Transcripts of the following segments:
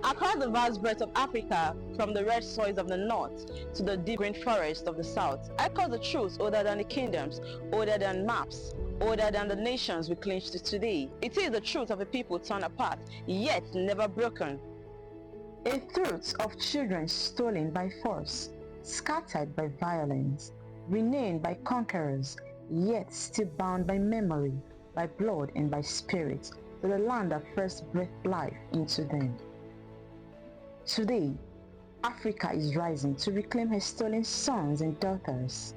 Across the vast breadth of Africa, from the red soils of the north to the deep green forests of the south, echoes the truth older than the kingdoms, older than maps, older than the nations we cling to today. It is the truth of a people torn apart, yet never broken. A truth of children stolen by force, scattered by violence, renamed by conquerors, yet still bound by memory, by blood and by spirit, to the land that first breathed life into them. Today, Africa is rising to reclaim her stolen sons and daughters.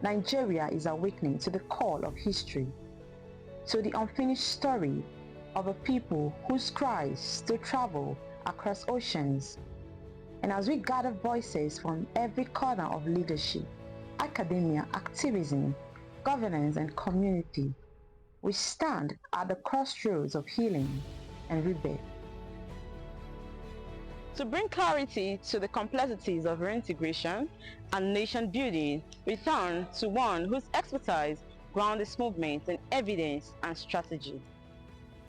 Nigeria is awakening to the call of history, to the unfinished story of a people whose cries still travel across oceans. And as we gather voices from every corner of leadership, academia, activism, governance, and community, we stand at the crossroads of healing and rebirth. To bring clarity to the complexities of reintegration and nation building, we turn to one whose expertise grounds this movement in evidence and strategy.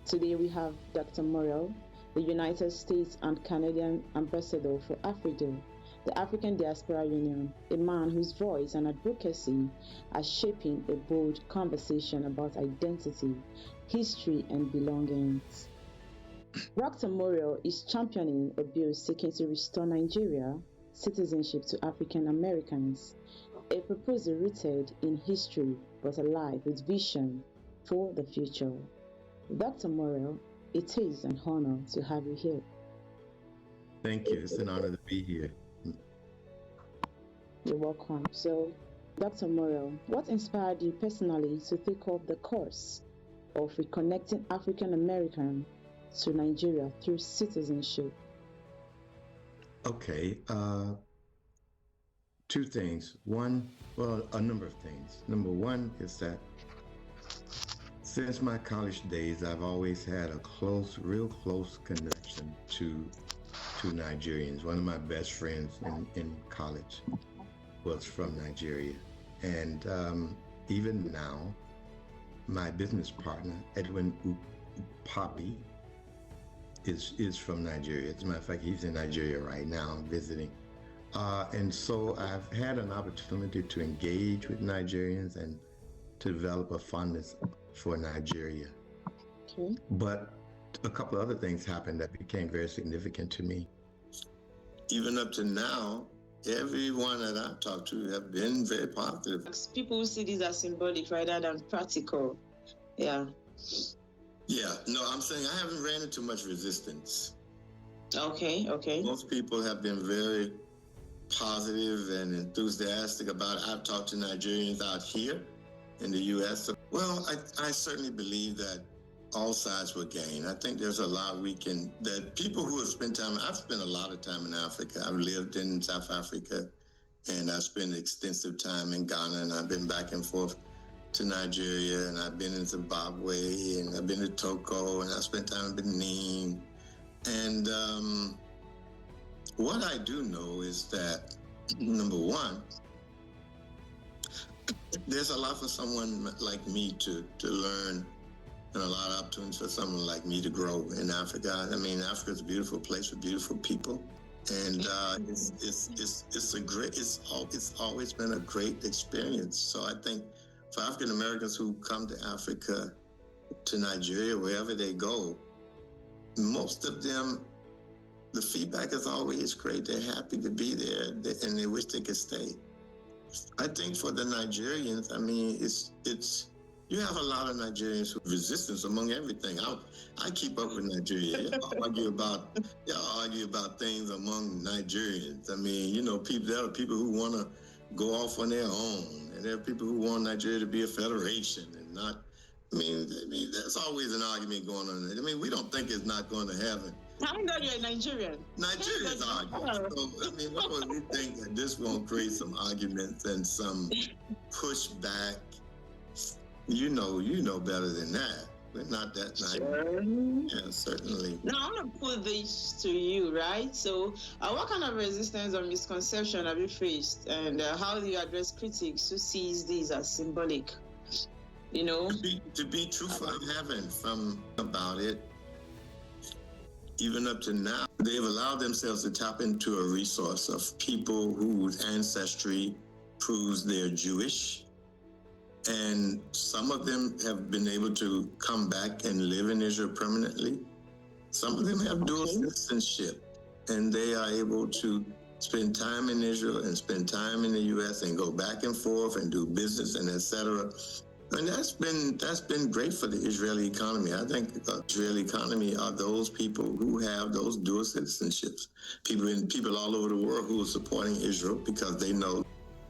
Today we have Dr. Morel, the United States and Canadian Ambassador for AFRIDIL, the African Diaspora Union, a man whose voice and advocacy are shaping a bold conversation about identity, history, and belongings. Dr. Morel is championing a bill seeking to restore Nigeria citizenship to African Americans, a proposal rooted in history but alive with vision for the future. Dr. Morel, it is an honor to have you here. Thank you. It's an honor to be here. You're welcome. So, Dr. Morel, what inspired you personally to take up the course of reconnecting African Americans to Nigeria through citizenship? Okay. Two things. One, well, a number of things. Number one is that since my college days, I've always had a real close connection to Nigerians. One of my best friends in college was from Nigeria. And even now, my business partner, Edwin Upapi, is from Nigeria. As a matter of fact, he's in Nigeria right now visiting. And so I've had an opportunity to engage with Nigerians and to develop a fondness for Nigeria. Okay. But a couple of other things happened that became very significant to me. Even up to now, everyone that I've talked to have been very positive. People see this as symbolic rather than practical. Yeah. Yeah, no, I'm saying I haven't ran into much resistance. Okay. Most people have been very positive and enthusiastic about it. I've talked to Nigerians out here in the U.S. Well, I certainly believe that all sides will gain. I think there's a lot that people who have spent time, I've spent a lot of time in Africa. I've lived in South Africa and I've spent extensive time in Ghana, and I've been back and forth to Nigeria, and I've been in Zimbabwe, and I've been to Togo, and I've spent time in Benin. And what I do know is that, number one, there's a lot for someone like me to learn, and a lot of opportunities for someone like me to grow in Africa. I mean, Africa's a beautiful place with beautiful people, and it's always been a great experience. So I think for African Americans who come to Africa, to Nigeria, wherever they go, most of them, the feedback is always great. They're happy to be there, and they wish they could stay. I think for the Nigerians, I mean, it's you have a lot of Nigerians who resistance among everything. I keep up with Nigeria. Y'all argue about things among Nigerians. I mean, you know, there are people who want to go off on their own, and there are people who want Nigeria to be a federation and not. I mean, there's always an argument going on. I mean, we don't think it's not going to happen. How know you're a Nigerian? Nigerians argue. So, I mean, why would we think that this won't create some arguments and some pushback? You know better than that. We're not that naive. Sure. Yeah, certainly. Now, I'm going to put this to you, right? So, what kind of resistance or misconception have you faced? And how do you address critics who sees these as symbolic? You know? To be truthful, I haven't about it. even up to now, they've allowed themselves to tap into a resource of people whose ancestry proves they're Jewish. And some of them have been able to come back and live in Israel permanently. Some of them have dual citizenship, and they are able to spend time in Israel and spend time in the U.S. and go back and forth and do business and etc. And that's been great for the Israeli economy. I think the Israeli economy are those people who have those dual citizenships. People all over the world who are supporting Israel because they know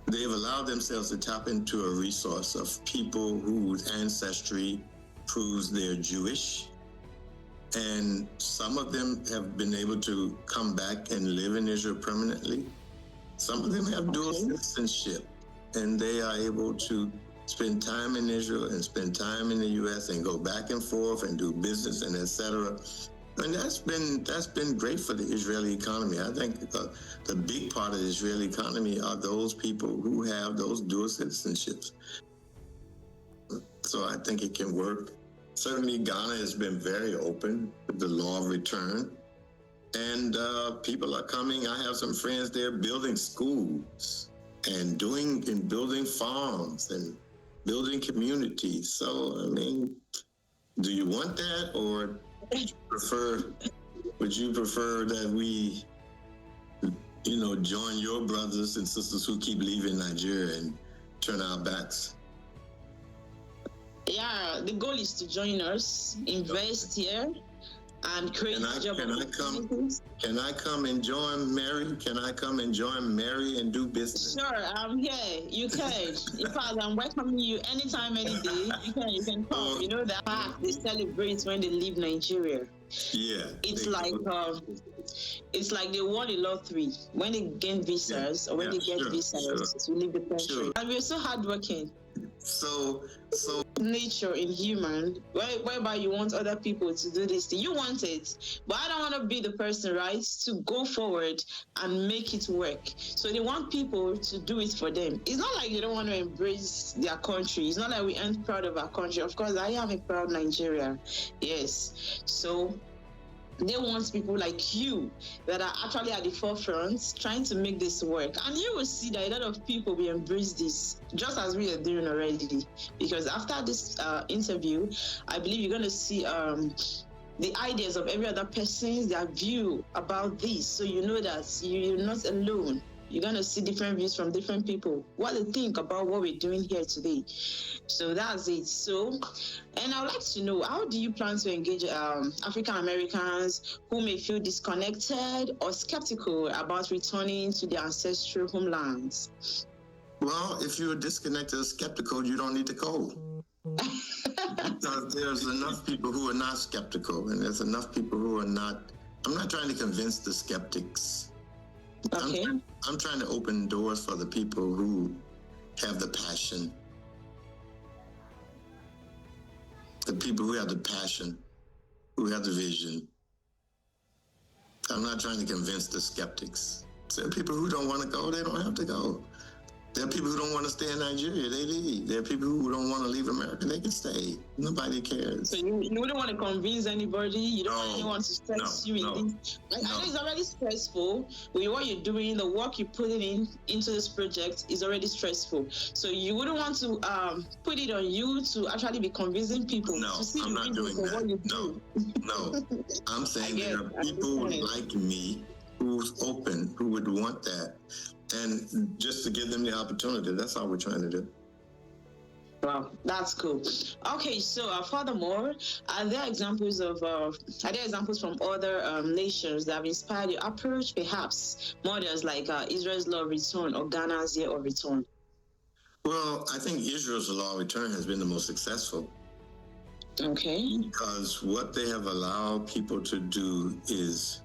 they've allowed themselves to tap into a resource of people whose ancestry proves they're Jewish. And some of them have been able to come back and live in Israel permanently. Some of them have dual citizenship, and they are able to spend time in Israel and spend time in the U.S. and go back and forth and do business and etc. And that's been great for the Israeli economy. I think the big part of the Israeli economy are those people who have those dual citizenships. So I think it can work. Certainly, Ghana has been very open with the law of return, and people are coming. I have some friends there building schools and building farms and building communities. So, I mean, do you want that, or would you prefer that we, join your brothers and sisters who keep leaving Nigeria and turn our backs? Yeah, the goal is to join us, invest here, and create job opportunities. Can I come and join Mary? Can I come and join Mary and do business? Sure, I'm here. You can. In fact, I'm welcoming you anytime, any day. You can come. You know that they celebrate when they leave Nigeria. Yeah. It's like they won a lottery when they gain visas or when they get visas to leave the country. Sure. And we're so hardworking. So nature in human, whereby you want other people to do this thing. You want it, but I don't want to be the person, right, to go forward and make it work. So they want people to do it for them. It's not like they don't want to embrace their country. It's not like we aren't proud of our country. Of course, I am a proud Nigerian. Yes. So they want people like you that are actually at the forefront trying to make this work. And you will see that a lot of people will embrace this, just as we are doing already. Because after this interview, I believe you're going to see the ideas of every other person, their view about this. So you know that you're not alone. You're going to see different views from different people, what they think about what we're doing here today. So that's it. So, and I would like to know, how do you plan to engage African Americans who may feel disconnected or skeptical about returning to their ancestral homelands? Well, if you're disconnected or skeptical, you don't need to go. Because there's enough people who are not skeptical, and there's enough people who are not. I'm not trying to convince the skeptics. Okay. I'm trying to open doors for the people who have the passion. The people who have the passion, who have the vision. I'm not trying to convince the skeptics. There are people who don't want to go, they don't have to go. There are people who don't want to stay in Nigeria, they leave. There are people who don't want to leave America, they can stay. Nobody cares. So you wouldn't want to convince anybody? You don't want anyone to stress you in this? I know it's already stressful. With what you're doing, the work you're putting into this project is already stressful. So you wouldn't want to put it on you to actually be convincing people to see I'm not doing that. No. I'm saying there are people like me who's open, who would want that. And just to give them the opportunity, that's all we're trying to do. Wow, that's cool. Okay, so furthermore, are there examples from other nations that have inspired your approach? Perhaps models like Israel's law of return or Ghana's year of return? Well, I think Israel's law of return has been the most successful. Okay. Because what they have allowed people to do is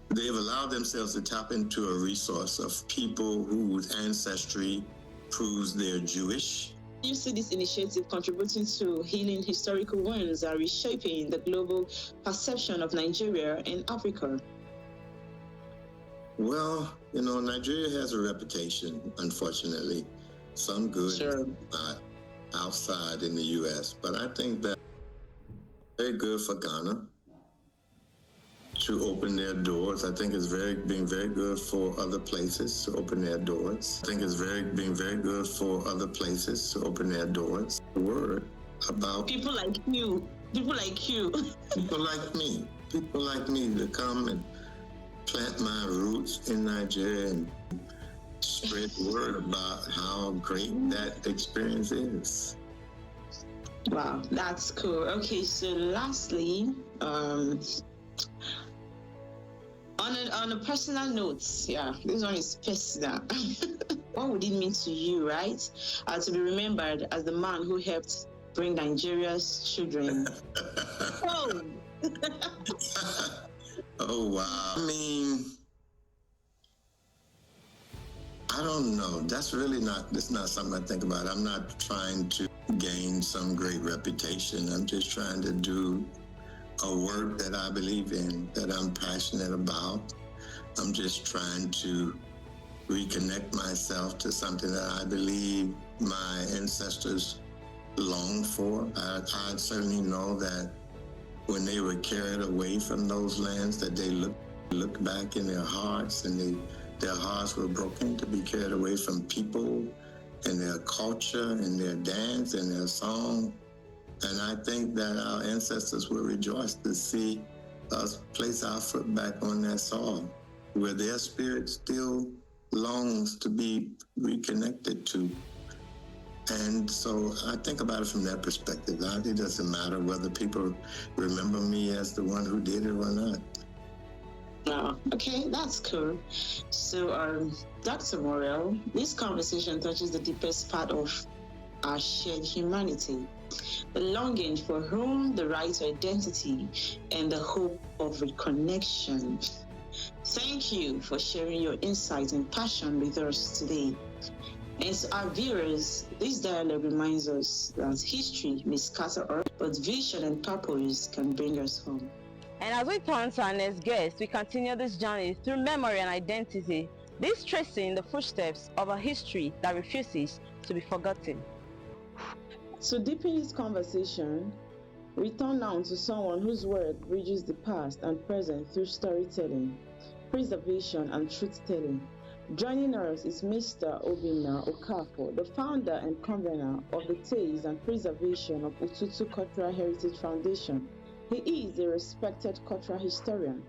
they've allowed themselves to tap into a resource of people whose ancestry proves they're Jewish. You see this initiative contributing to healing historical wounds and reshaping the global perception of Nigeria and Africa? Well, Nigeria has a reputation, unfortunately. Some good, not outside in the U.S. But I think that very good for Ghana to open their doors. I think it's being very good for other places to open their doors. I think it's being very good for other places to open their doors. The word about people like you, people like you, people like me to come and plant my roots in Nigeria and spread word about how great that experience is. Wow, that's cool. Okay, so lastly, on a personal note, yeah, this one is personal. What would it mean to you, right? To be remembered as the man who helped bring Nigeria's children home. Oh, wow. I mean, I don't know. That's not something I think about. I'm not trying to gain some great reputation. I'm just trying to do a work that I believe in, that I'm passionate about. I'm just trying to reconnect myself to something that I believe my ancestors longed for. I certainly know that when they were carried away from those lands, that they looked back in their hearts, and their hearts were broken to be carried away from people and their culture and their dance and their song. And I think that our ancestors will rejoice to see us place our foot back on that soil, where their spirit still longs to be reconnected to. And so I think about it from that perspective. It doesn't matter whether people remember me as the one who did it or not. Oh, okay, that's cool. So, Dr. Morel, this conversation touches the deepest part of our shared humanity, the longing for home, the right to identity, and the hope of reconnection. Thank you for sharing your insight and passion with us today. And to our viewers, this dialogue reminds us that history may scatter us, but vision and purpose can bring us home. And as we turn to our next guest, we continue this journey through memory and identity, this tracing the footsteps of a history that refuses to be forgotten. To deepen this conversation, we turn now to someone whose work bridges the past and present through storytelling, preservation, and truth-telling. Joining us is Mr. Obinna Okafor, the founder and convener of the Tales and Preservation of Ututu Cultural Heritage Foundation. He is a respected cultural historian,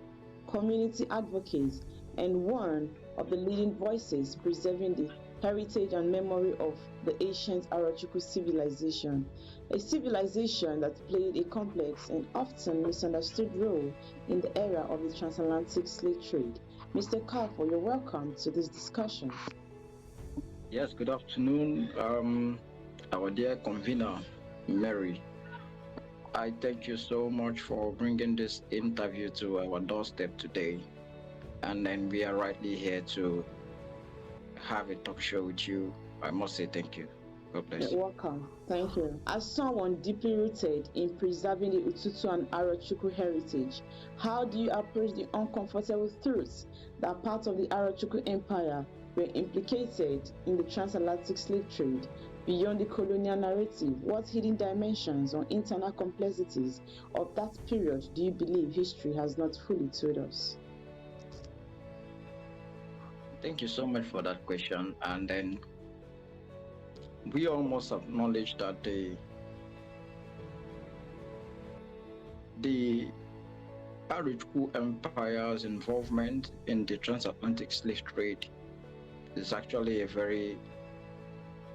community advocate, and one of the leading voices preserving the heritage and memory of the ancient Arachuku civilization, a civilization that played a complex and often misunderstood role in the era of the transatlantic slave trade. Mr. Okafor, you're welcome to this discussion. Yes, good afternoon, our dear convener, Mary. I thank you so much for bringing this interview to our doorstep today. And then we are rightly here to have a talk show with you. I must say thank you. God bless you. You're welcome. Thank you. As someone deeply rooted in preserving the Ututu and Arachuku heritage, how do you approach the uncomfortable truths that parts of the Arachuku Empire were implicated in the transatlantic slave trade? Beyond the colonial narrative, what hidden dimensions or internal complexities of that period do you believe history has not fully told us? Thank you so much for that question. And then we almost acknowledge that the Arachuku Empire's involvement in the transatlantic slave trade is actually a very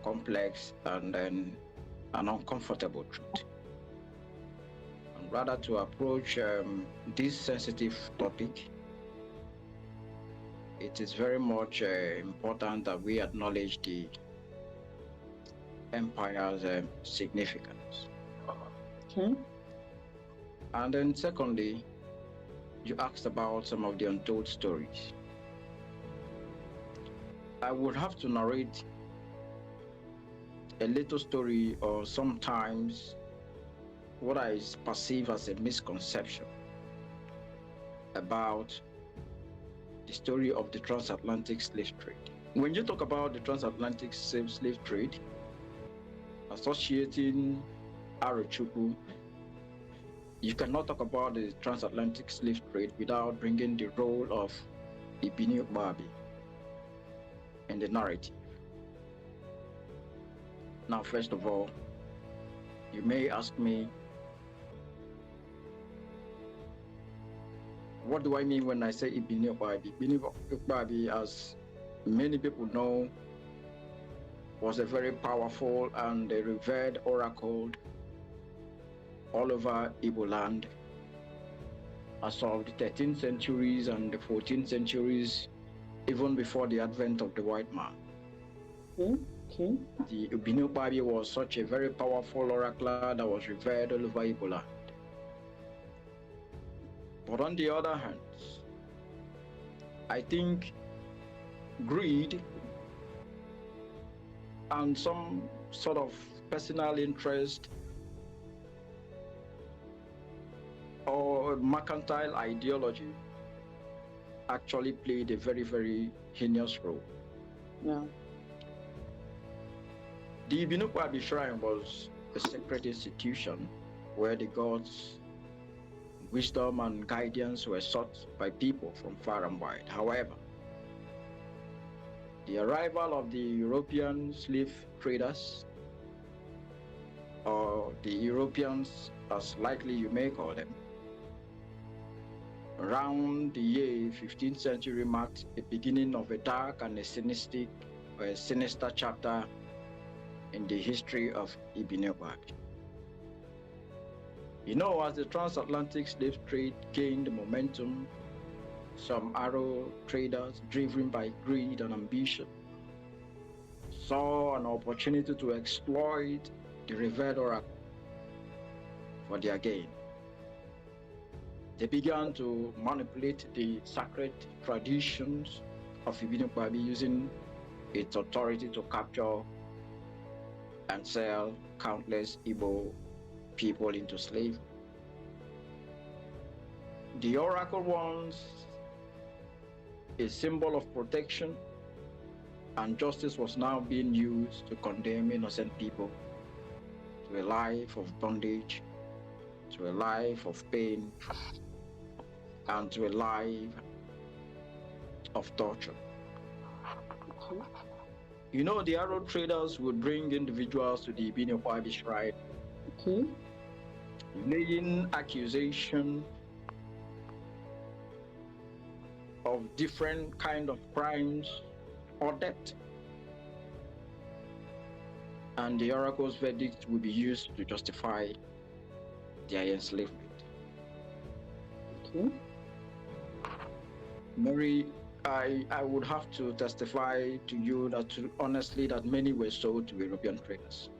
complex and then an uncomfortable truth. And rather to approach this sensitive topic, it is very much important that we acknowledge the empire's significance. Okay. And then secondly, you asked about some of the untold stories. I would have to narrate a little story, or sometimes what I perceive as a misconception about the story of the transatlantic slave trade. When you talk about the transatlantic slave trade, associating Arachuku, you cannot talk about the transatlantic slave trade without bringing the role of Ibini Babi in the narrative. Now, first of all, you may ask me, what do I mean when I say Ibini Babi? Ibini Babi, as many people know, was a very powerful and a revered oracle all over Igbo land as of the 13th centuries and the 14th centuries, even before the advent of the white man. Okay. The Ibini Babi was such a very powerful oracle that was revered all over Igbo land. But on the other hand, I think greed and some sort of personal interest or mercantile ideology actually played a very, very heinous role. Yeah. The Ibini Babi Shrine was a sacred institution where the gods' wisdom and guidance were sought by people from far and wide. However, the arrival of the European slave traders, or the Europeans as likely you may call them, around the year 15th century marked the beginning of a dark and a sinister chapter in the history of Ibini Babi. You know, as the transatlantic slave trade gained momentum, some Arrow traders, driven by greed and ambition, saw an opportunity to exploit the revered oracle for their gain. They began to manipulate the sacred traditions of Ibini Babi, using its authority to capture and sell countless Igbo people into slavery. The oracle once a symbol of protection, and justice was now being used to condemn innocent people to a life of bondage, to a life of pain, and to a life of torture. Okay. You know, the Arrow traders would bring individuals to the Ibini Babi Shrine, Okay. laying accusation of different kind of crimes or debt. And the oracle's verdict will be used to justify their enslavement. Okay. Mary, I would have to testify to you that honestly that many were sold to European traders.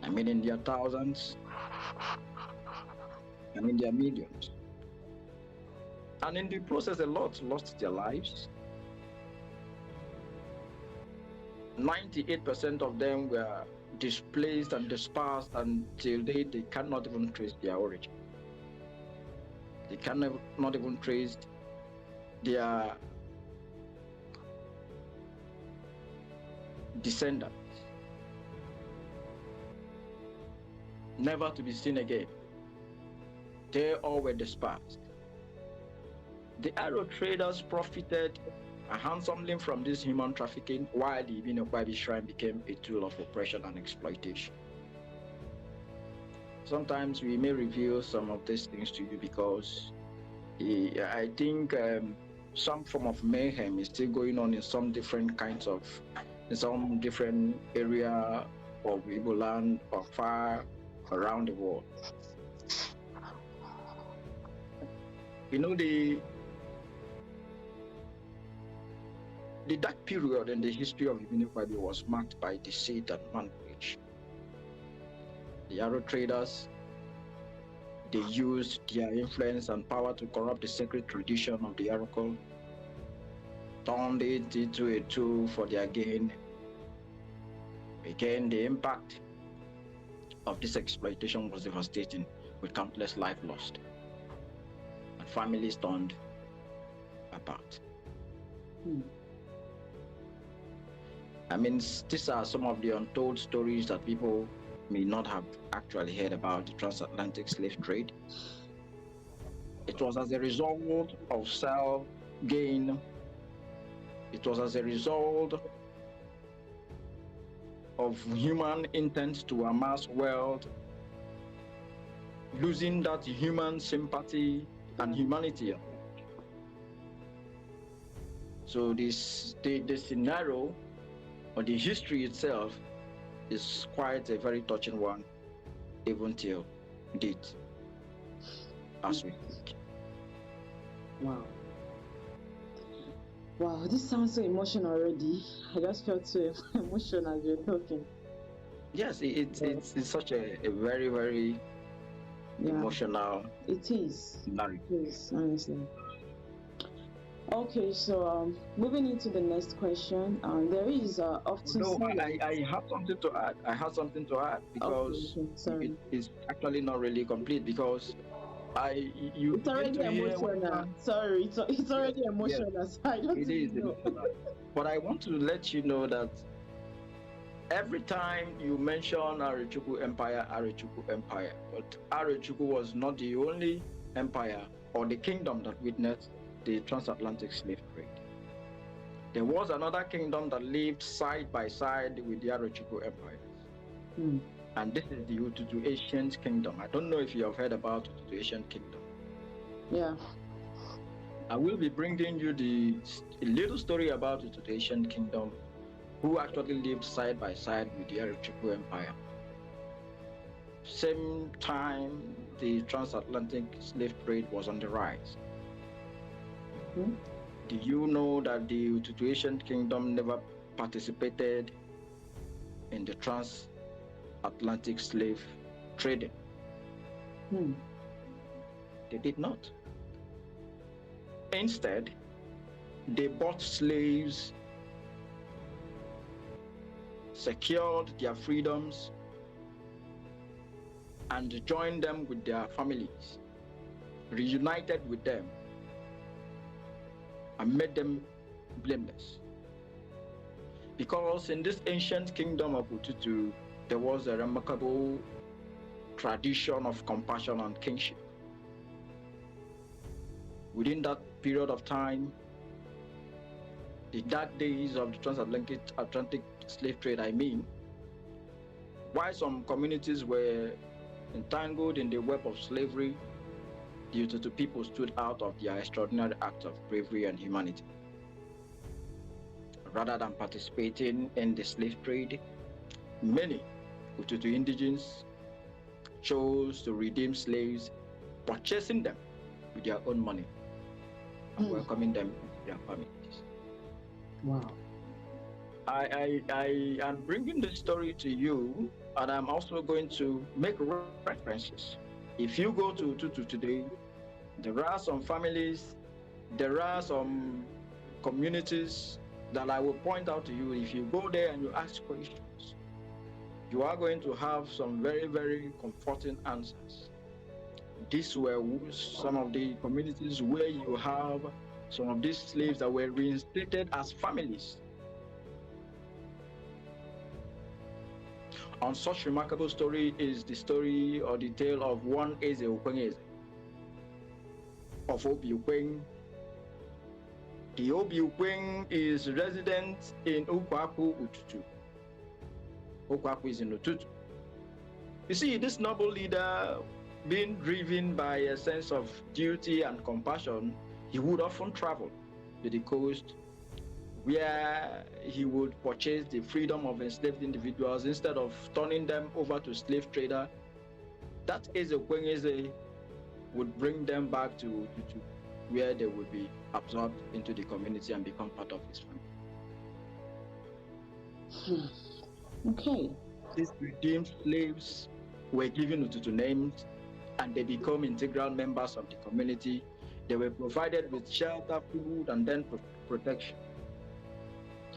I mean, in their thousands and in their millions. And in the process, a lot lost their lives. 98% of them were displaced and dispersed until they cannot even trace their origin. They cannot even trace their descendants, never to be seen again. They all were dispersed. The Arrow traders profited handsomely from this human trafficking, while the Ibini Babi Shrine became a tool of oppression and exploitation. Sometimes we may reveal some of these things to you because I think some form of mayhem is still going on in some different area of Igbo land or far around the world. You know, the dark period in the history of Ibini Babi was marked by deceit and manipulation. The Arrow traders, they used their influence and power to corrupt the sacred tradition of the oracle, turned it into a tool for their gain. Again, the impact of this exploitation was devastating, with countless lives lost and families torn apart. I mean, these are some of the untold stories that people may not have actually heard about the transatlantic slave trade. It was as a result of self-gain. It was as a result of human intent to amass wealth, losing that human sympathy and humanity. So the scenario or the history itself is quite a very touching one, even till date, as we speak. Wow. Wow, this sounds so emotional already. I just felt so emotional as you're talking. Yes, it's such a very, very emotional. It is. Narrative. It is, honestly. Okay, so moving into the next question, there is often. No, I have something to add. I have something to add because sorry. it's actually not really complete because It's already emotional. Sorry, it's already emotional. Yes, so I don't it is know. emotional. But I want to let you know that every time you mention Arechuku Empire, but Arechuku was not the only empire or the kingdom that witnessed the transatlantic slave trade. There was another kingdom that lived side by side with the Arechuku Empire. And this is the Ututu Ancient Kingdom. I don't know if you have heard about Ututu Ancient Kingdom. Yeah. I will be bringing you a little story about Ututu Ancient Kingdom, who actually lived side by side with the Arechuku Empire. Same time, the transatlantic slave trade was on the rise. Do you know that the Ututu Ancient Kingdom never participated in the transatlantic slave trading? They did not. Instead, they bought slaves, secured their freedoms, and joined them with their families, reunited with them, and made them blameless. Because in this ancient kingdom of Ututu, there was a remarkable tradition of compassion and kinship. Within that period of time, the dark days of the transatlantic slave trade, while some communities were entangled in the web of slavery, the Ututu people stood out of their extraordinary act of bravery and humanity. Rather than participating in the slave trade, many Ututu indigenes chose to redeem slaves, purchasing them with their own money and welcoming them into their families. Wow. I am bringing this story to you, and I'm also going to make references. If you go to Ututu today, there are some families, there are some communities that I will point out to you. If you go there and you ask questions, you are going to have some very, very comforting answers. These were some of the communities where you have some of these slaves that were reinstated as families. On such remarkable story is the story or the tale of one Eze Okweng of Obi Ukweng. The Obi Ukweng is resident in Ukwaku, Ututu. Ukwaku is in Ututu. You see, this noble leader, being driven by a sense of duty and compassion, he would often travel to the coast where he would purchase the freedom of enslaved individuals instead of turning them over to slave trader. That Eze Okweng would bring them back to Ututu, where they would be absorbed into the community and become part of his family. Okay. These redeemed slaves were given Ututu names, and they become integral members of the community. They were provided with shelter, food, and then protection.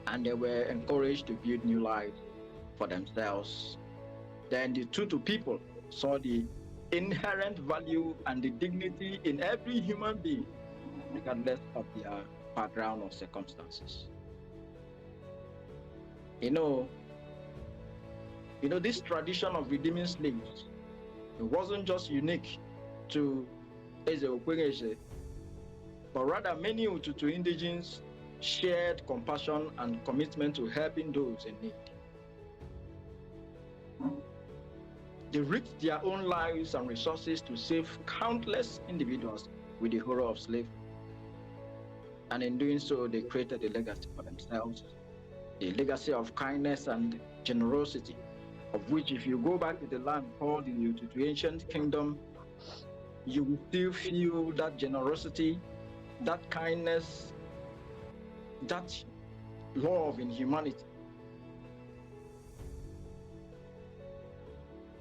And they were encouraged to build new lives for themselves. Then the Tutu people saw the inherent value and the dignity in every human being, regardless of their background or circumstances. You know, This tradition of redeeming slaves, it wasn't just unique to Eze Okwenese, but rather many Ututu indigenes shared compassion and commitment to helping those in need. They risked their own lives and resources to save countless individuals with the horror of slavery. And in doing so, they created a legacy for themselves, a legacy of kindness and generosity, of which if you go back to the land called the ancient kingdom, you will still feel that generosity, that kindness, that love in humanity.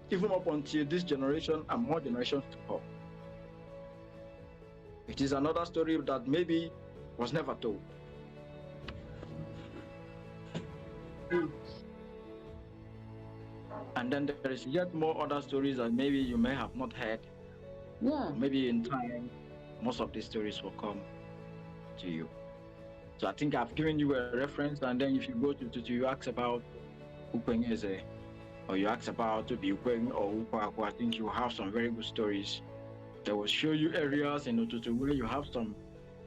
Even up until this generation and more generations to come. It is another story that maybe was never told. And then there is yet more other stories that maybe you may have not heard. Yeah. Maybe in time, most of these stories will come to you. So I think I've given you a reference, and then if you go to you ask about Ukwenyeze, or you ask about to be Ukweng or Ukwaku, I think you have some very good stories that will show you areas in Ututu where you have some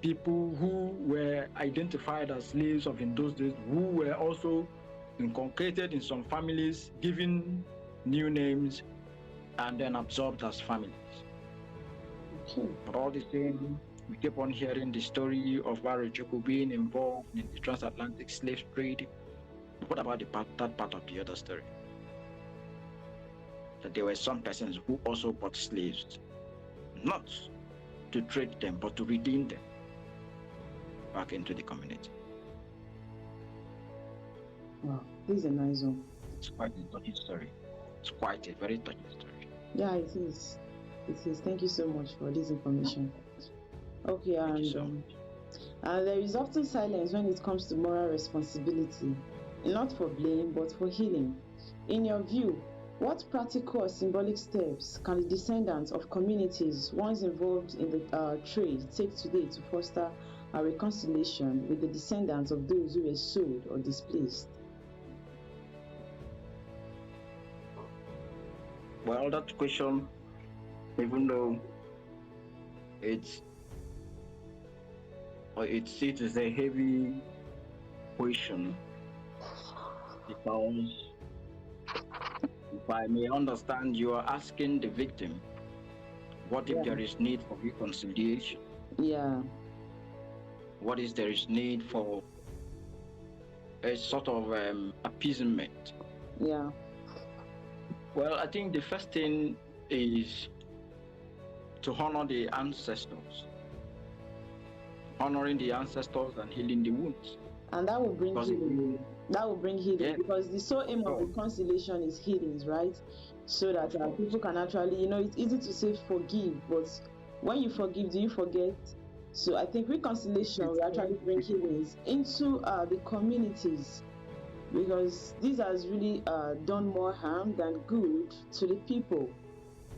people who were identified as slaves of in those days, who were also inculcated in some families, given new names, and then absorbed as families. Okay. But all the same, we keep on hearing the story of Warajoko being involved in the transatlantic slave trade. What about that part of the other story? That there were some persons who also bought slaves, not to trade them, but to redeem them back into the community. Wow, this is a nice one. It's quite a touching story. It's quite a very touching story. Yeah, it is. It is. Thank you so much for this information. Okay, Thank you and so much. there is often silence when it comes to moral responsibility, not for blame, but for healing. In your view, what practical or symbolic steps can the descendants of communities once involved in the trade take today to foster a reconciliation with the descendants of those who were sold or displaced? Well, that question, even though it is a heavy question, because if I may understand, you are asking the victim, what if there is need for reconciliation? Yeah. What is there is need for a sort of appeasement? Yeah. Well, I think the first thing is to honor the ancestors. Honoring the ancestors and healing the wounds. And that will bring healing. That will bring healing, Yeah. because the sole aim of reconciliation is healing, right? So that people can actually, it's easy to say forgive, but when you forgive, do you forget? So I think reconciliation will actually bring healings into the communities, because this has really done more harm than good to the people.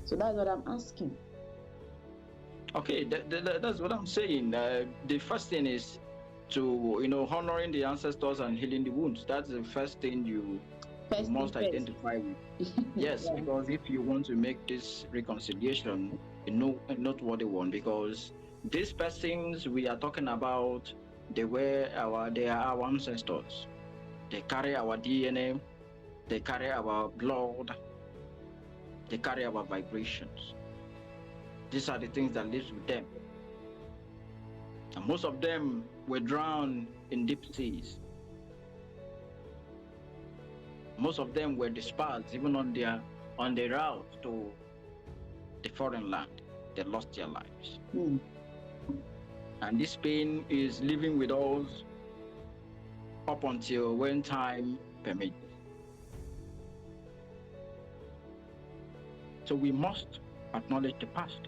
So that's what I'm asking. Okay, that's what I'm saying. The first thing is to, honoring the ancestors and healing the wounds. That's the first thing you must identify with. Yes, yeah. Because if you want to make this reconciliation a noteworthy one, because these persons we are talking about, they are our ancestors. They carry our DNA, they carry our blood, they carry our vibrations. These are the things that lives with them. And most of them were drowned in deep seas. Most of them were dispersed even on their route to the foreign land. They lost their lives. Mm. And this pain is living with us up until when time permits. So we must acknowledge the past.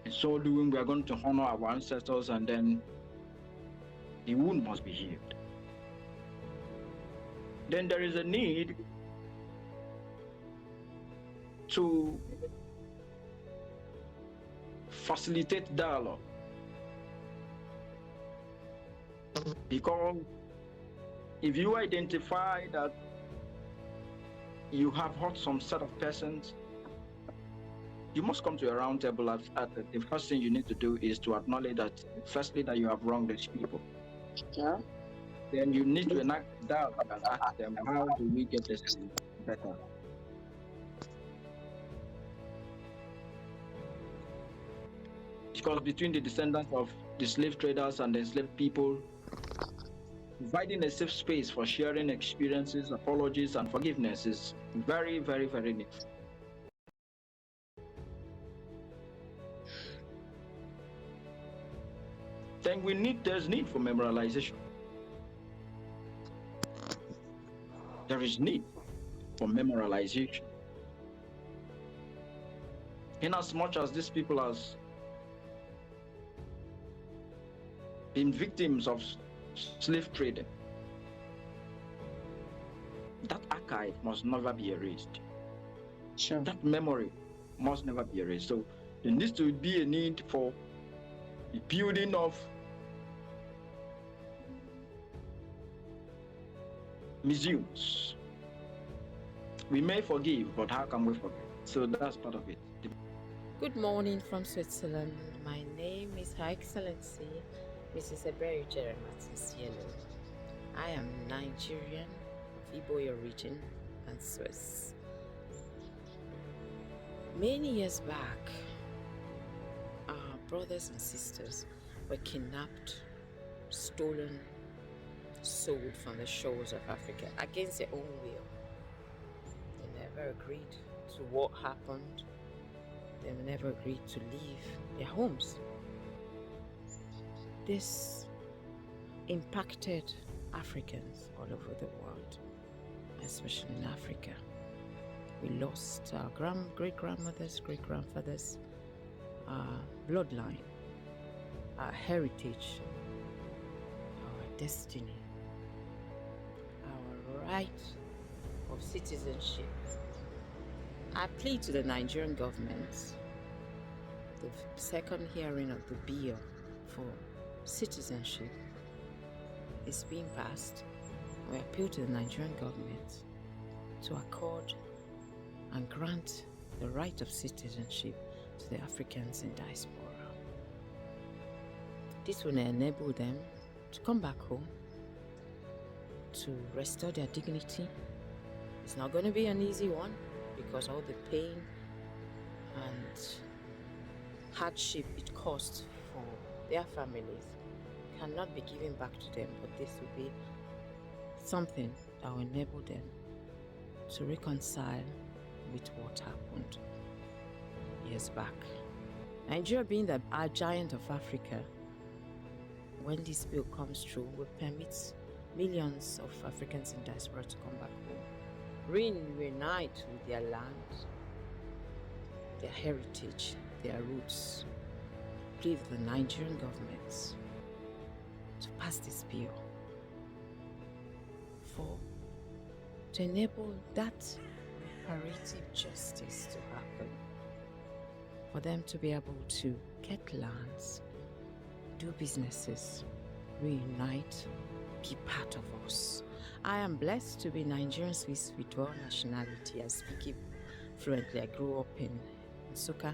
In so doing, we are going to honor our ancestors, and then the wound must be healed. Then there is a need to facilitate dialogue. Because if you identify that you have hurt some set of persons, you must come to a round table. The first thing you need to do is to acknowledge that, firstly, that you have wronged these people. Yeah. Then you need to enact dialogue and ask them, how do we get this better? Because between the descendants of the slave traders and the enslaved people, providing a safe space for sharing experiences, apologies, and forgiveness is very, very, very needful. Then there's need for memorialization. There is need for memorialization. In as much as these people has been victims of slave trading, that archive must never be erased. Sure. That memory must never be erased. So there needs to be a need for the building of museums. We may forgive, but how can we forget? So that's part of it. Good morning from Switzerland. My name is Her Excellency Mrs. Eberi Jeremiah Yellow. I am Nigerian of Igbo origin and Swiss. Many years back, our brothers and sisters were kidnapped, stolen, sold from the shores of Africa against their own will. They never agreed to what happened. They never agreed to leave their homes. This impacted Africans all over the world, especially in Africa. We lost our great-grandmothers, great-grandfathers, our bloodline, our heritage, our destiny, our right of citizenship. I plead to the Nigerian government, the second hearing of the bill for citizenship is being passed. We appeal to the Nigerian government to accord and grant the right of citizenship to the Africans in diaspora. This will enable them to come back home, to restore their dignity. It's not going to be an easy one, because all the pain and hardship it caused for their families cannot be given back to them, but this will be something that will enable them to reconcile with what happened years back. Nigeria, being our giant of Africa, when this bill comes through, will permit millions of Africans in diaspora to come back home, reunite with their land, their heritage, their roots. Plead with the Nigerian government to pass this bill to enable that reparative justice to happen, for them to be able to get lands, do businesses, reunite, be part of us. I am blessed to be Nigerian Swiss with dual nationality. I speak it fluently. I grew up in Nsukka,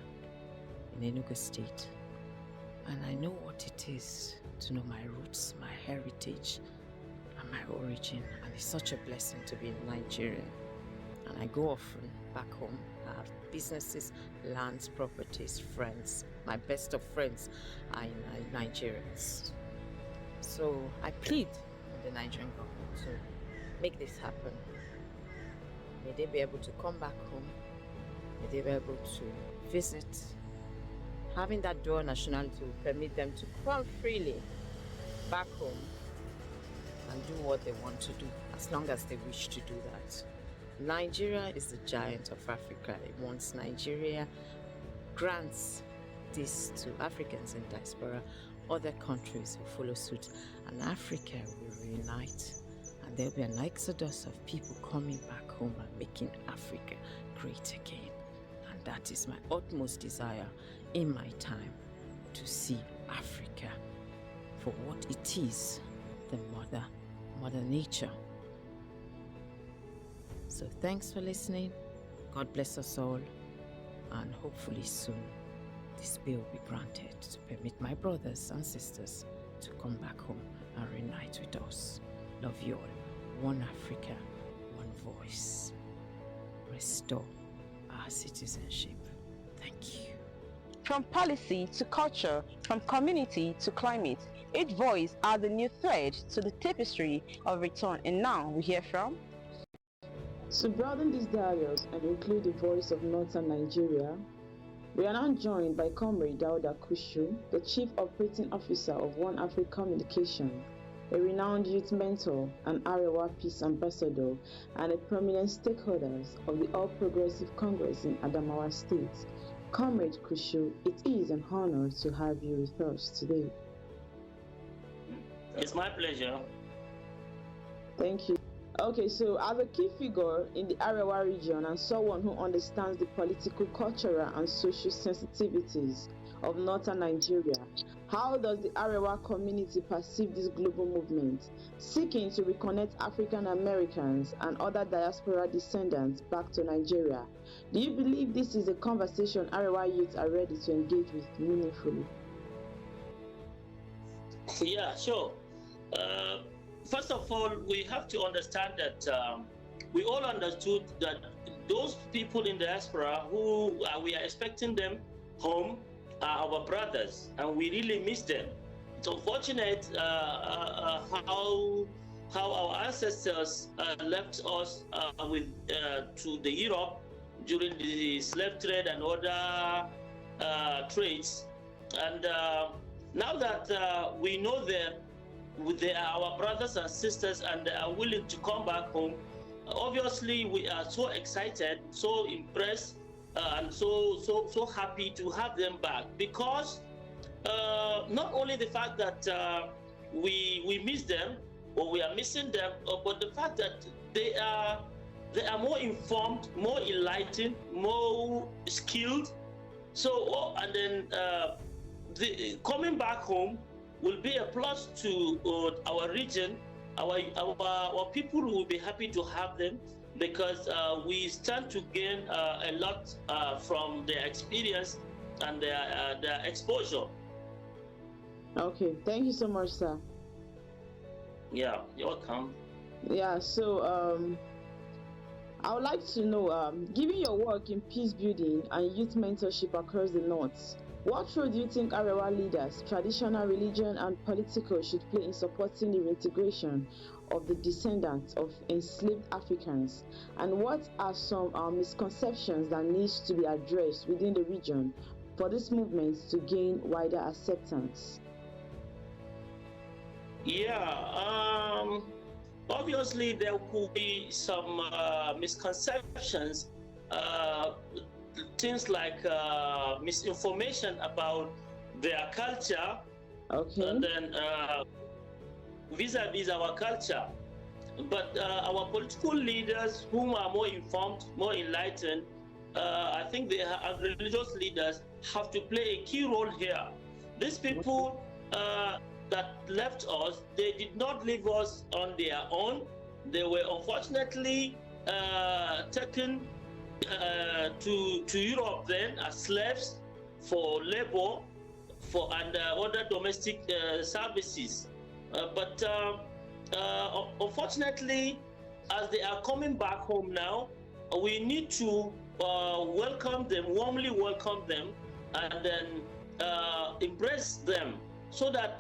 in Enugu State, and I know what it is to know my roots, my heritage, and my origin. And it's such a blessing to be in Nigeria. And I go often back home. I have businesses, lands, properties, friends. My best of friends are in Nigerians. So I plead with the Nigerian government to make this happen. May they be able to come back home. May they be able to visit. Having that dual nationality will permit them to come freely back home and do what they want to do, as long as they wish to do that. Nigeria is the giant of Africa. Once Nigeria grants this to Africans in diaspora, other countries will follow suit, and Africa will reunite, and there will be an exodus of people coming back home and making Africa great again. And that is my utmost desire in my time, to see Africa for what it is, the mother nature. So thanks for listening. God bless us all, and hopefully soon this bill will be granted to permit my brothers and sisters to come back home and reunite with us. Love you all. One Africa, one voice. Restore our citizenship. Thank you. From policy to culture, from community to climate, each voice adds a new thread to the tapestry of return. And now we hear from... To broaden this dialogue and include the voice of Northern Nigeria, we are now joined by Comrade Dauda Kushu, the Chief Operating Officer of One Africa Communication, a renowned youth mentor, an Arewa Peace Ambassador, and a prominent stakeholder of the All Progressive Congress in Adamawa State. Comrade Kushu, it is an honor to have you with us today. It's my pleasure. Thank you. Okay, so as a key figure in the Arewa region and someone who understands the political, cultural, and social sensitivities of northern Nigeria, how does the Arewa community perceive this global movement, seeking to reconnect African Americans and other diaspora descendants back to Nigeria? Do you believe this is a conversation Arewa youths are ready to engage with meaningfully? Yeah, sure. First of all, we have to understand that we all understood that those people in diaspora who we are expecting them home are our brothers, and we really miss them. It's unfortunate how our ancestors left us to the Europe during the slave trade and other trades, and now that we know them, they are our brothers and sisters, and they are willing to come back home. Obviously, we are so excited, so impressed, and so happy to have them back, because not only the fact that we miss them or we are missing them, but the fact that they are more informed, more enlightened, more skilled. So and then coming back home will be a plus to our region. Our people will be happy to have them, because we stand to gain a lot from their experience and their exposure. Okay, thank you so much, sir. Yeah, you're welcome. Yeah, so I would like to know, given your work in peace building and youth mentorship across the North, what role do you think Arewa leaders, traditional, religion, and political, should play in supporting the reintegration of the descendants of enslaved Africans? And what are some misconceptions that needs to be addressed within the region for this movement to gain wider acceptance? Yeah, obviously there could be some misconceptions. Things like misinformation about their culture, Okay. and then vis-a-vis our culture. But our political leaders, whom are more informed, more enlightened, I think they are religious leaders, have to play a key role here. These people that left us, they did not leave us on their own. They were unfortunately taken to Europe then as slaves for labor and other domestic services. But unfortunately, as they are coming back home now, we need to welcome them, warmly welcome them, and then embrace them, so that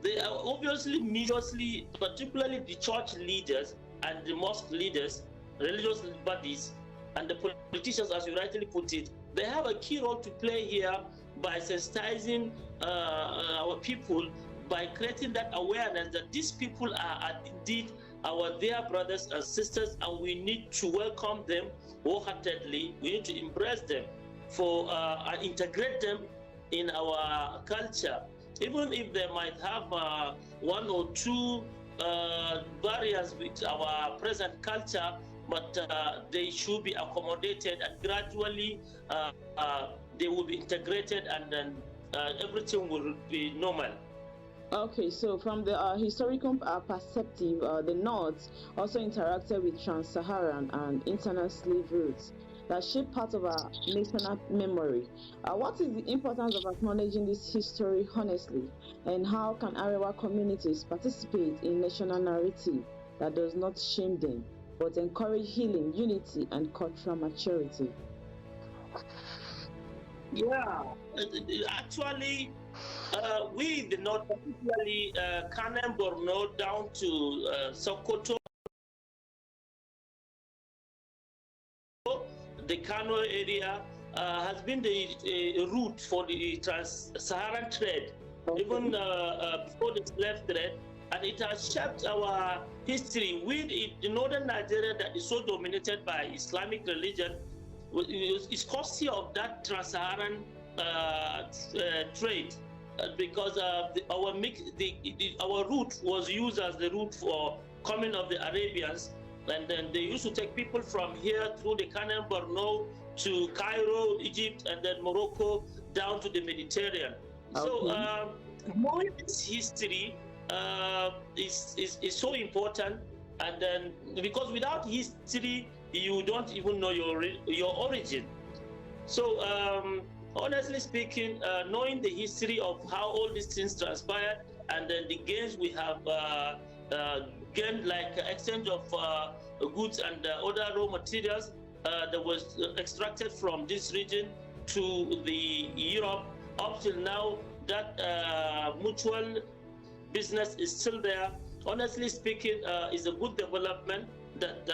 they are obviously, immediately, particularly the church leaders and the mosque leaders, religious bodies, and the politicians, as you rightly put it, they have a key role to play here by sensitizing our people, by creating that awareness that these people are indeed our dear brothers and sisters, and we need to welcome them wholeheartedly. We need to embrace them and integrate them in our culture, even if they might have one or two barriers with our present culture. But they should be accommodated, and gradually they will be integrated, and then everything will be normal. Okay, so from the historical perspective, the North also interacted with trans-Saharan and internal slave routes that shape part of our national memory. What is the importance of acknowledging this history honestly, and how can Arewa communities participate in national narrative that does not shame them, but encourage healing, unity, and cultural maturity? Yeah, actually, we the North, particularly Kanem, Borno, down to Sokoto, the Kano area, has been the route for the trans-Saharan trade, even before the slave trade, and it has shaped our history. With the northern Nigeria that is so dominated by Islamic religion, it's courtesy of that trans-Saharan trade, because our route was used as the route for coming of the Arabians, and then they used to take people from here through the Canal Borno to Cairo, Egypt, and then Morocco down to the Mediterranean. Okay. So knowing this history is so important, and then because without history you don't even know your origin. So honestly speaking, knowing the history of how all these things transpired, and then the gains we have gained, like exchange of goods and other raw materials that was extracted from this region to the Europe, up till now, that mutual business is still there. Honestly speaking, is a good development that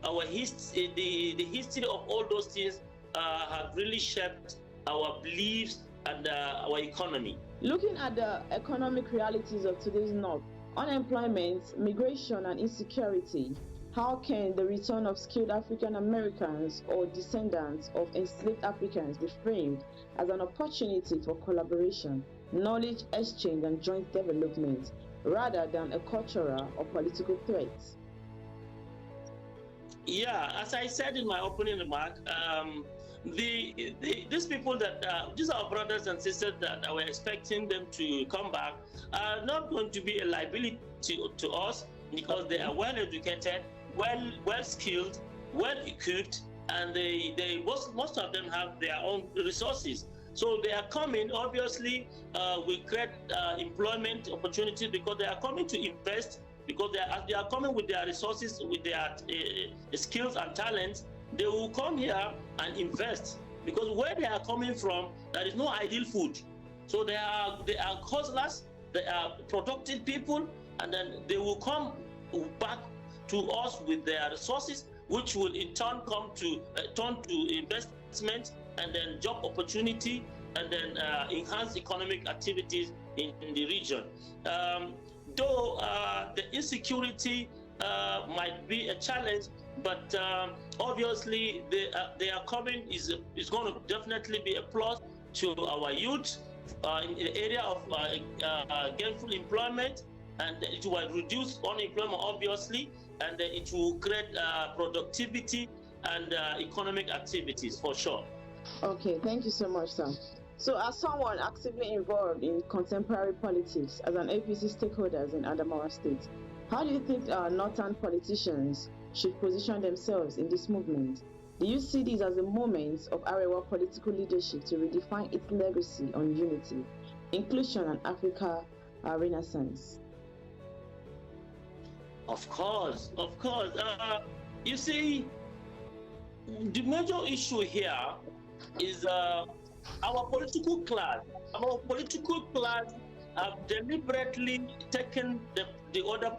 our history, the history of all those things have really shaped our beliefs and our economy. Looking at the economic realities of today's North, unemployment, migration, and insecurity, how can the return of skilled African Americans or descendants of enslaved Africans be framed as an opportunity for collaboration, knowledge exchange, and joint development, rather than a cultural or political threat? Yeah, as I said in my opening remark, these people that these are our brothers and sisters that we're expecting them to come back are not going to be a liability to us, because they are well educated, well skilled, well equipped, and most of them have their own resources. So they are coming. Obviously, we create employment opportunities because they are coming to invest, because they are coming with their resources, with their skills and talents. They will come here and invest, because where they are coming from, there is no ideal food. So they are hustlers, they are productive people, and then they will come back to us with their resources, which will in turn come to turn to investment, and then job opportunity, and then enhance economic activities in the region. Though the insecurity might be a challenge, but obviously they are coming is going to definitely be a plus to our youth in the area of gainful employment, and it will reduce unemployment, obviously, and it will create productivity and economic activities for sure. Okay, thank you so much, sir. So, as someone actively involved in contemporary politics, as an APC stakeholder in Adamawa State, how do you think northern politicians should position themselves in this movement? Do you see this as a moment of Arewa political leadership to redefine its legacy on unity, inclusion, and Africa renaissance? Of course. You see, the major issue here is our political class. Our political class have deliberately taken the other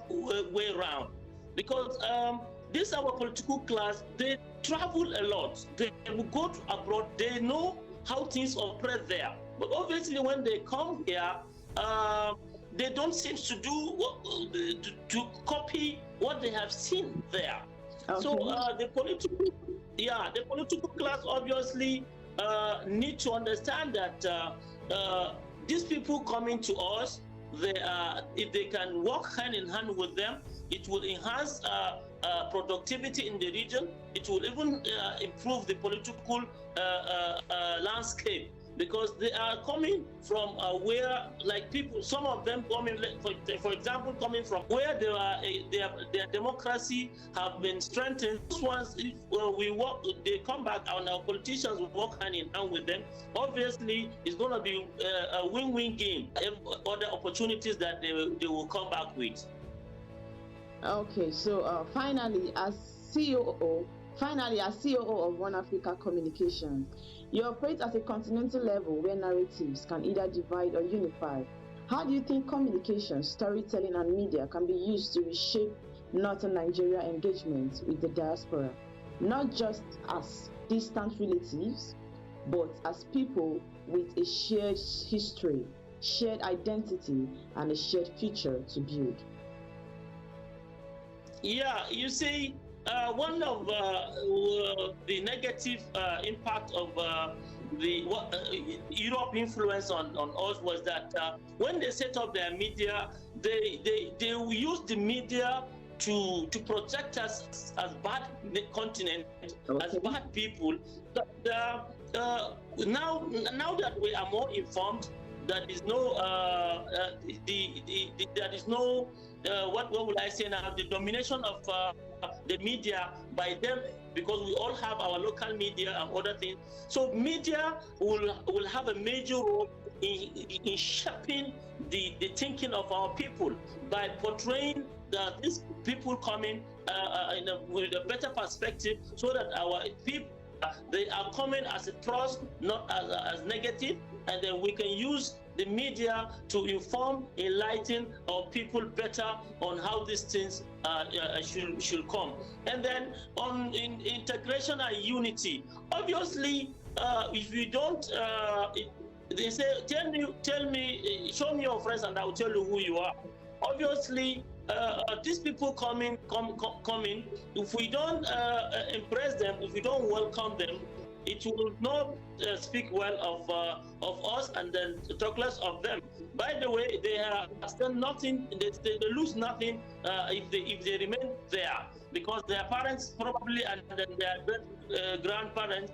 way around, because this our political class, they travel a lot, they will go abroad, they know how things operate there, but obviously when they come here, they don't seem to do to copy what they have seen there. Okay. So the political class obviously need to understand that these people coming to us, if they can work hand in hand with them, it will enhance productivity in the region. It will even improve the political landscape because they are coming from where, like people, some of them coming, for example, coming from where their democracy have been strengthened. Those ones, if we work, they come back and our politicians will work hand in hand with them. Obviously, it's going to be a win-win game. Other opportunities that they will come back with. Okay, so finally, as COO of One Africa Communications, you operate at a continental level where narratives can either divide or unify. How do you think communication, storytelling, and media can be used to reshape Northern Nigeria engagement with the diaspora, not just as distant relatives, but as people with a shared history, shared identity, and a shared future to build? Yeah, you see, one of the negative impact of the Europe influence on us was that when they set up their media, they use the media to protect us as bad continent, as bad people. Now that we are more informed, there is no there is no what would I say now, the domination of the media by them, because we all have our local media and other things. So media will have a major role in shaping the thinking of our people by portraying these people coming with a better perspective, so that our people, they are coming as a plus, not as negative, and then we can use the media to inform, enlighten our people better on how these things should come. And then on integration and unity, obviously, if you don't, they say, tell me, show me your friends, and I will tell you who you are. Obviously, these people coming, if we don't embrace them, if we don't welcome them, it will not speak well of us, and then talk less of them. By the way, they have done nothing. They lose nothing if they remain there, because their parents probably and then their grandparents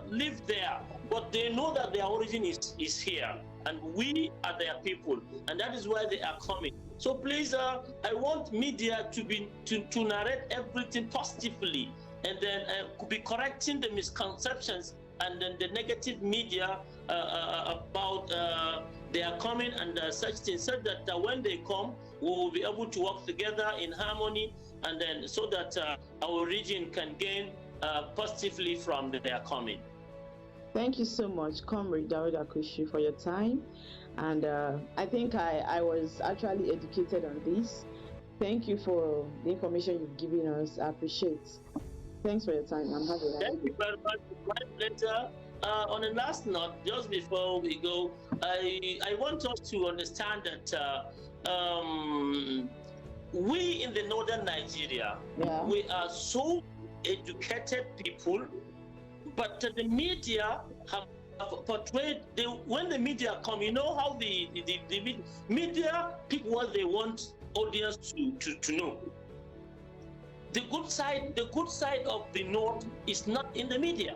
live there, but they know that their origin is here, and we are their people, and that is why they are coming. So please, I want media to narrate everything positively, and then be correcting the misconceptions and then the negative media about they are coming and such things, so that when they come, we will be able to work together in harmony, and then so that our region can gain positively from their coming. Thank you so much, Comrade Dawood Akushi, for your time. And I think I was actually educated on this. Thank you for the information you've given us. I appreciate it. Thanks for your time. I'm happy. Thank you very much. My pleasure. On the last note, just before we go, I want us to understand that we in the northern Nigeria, we are so educated people, but the media have portrayed, when the media come, you know how the media pick what they want audience to know. The good side of the North is not in the media.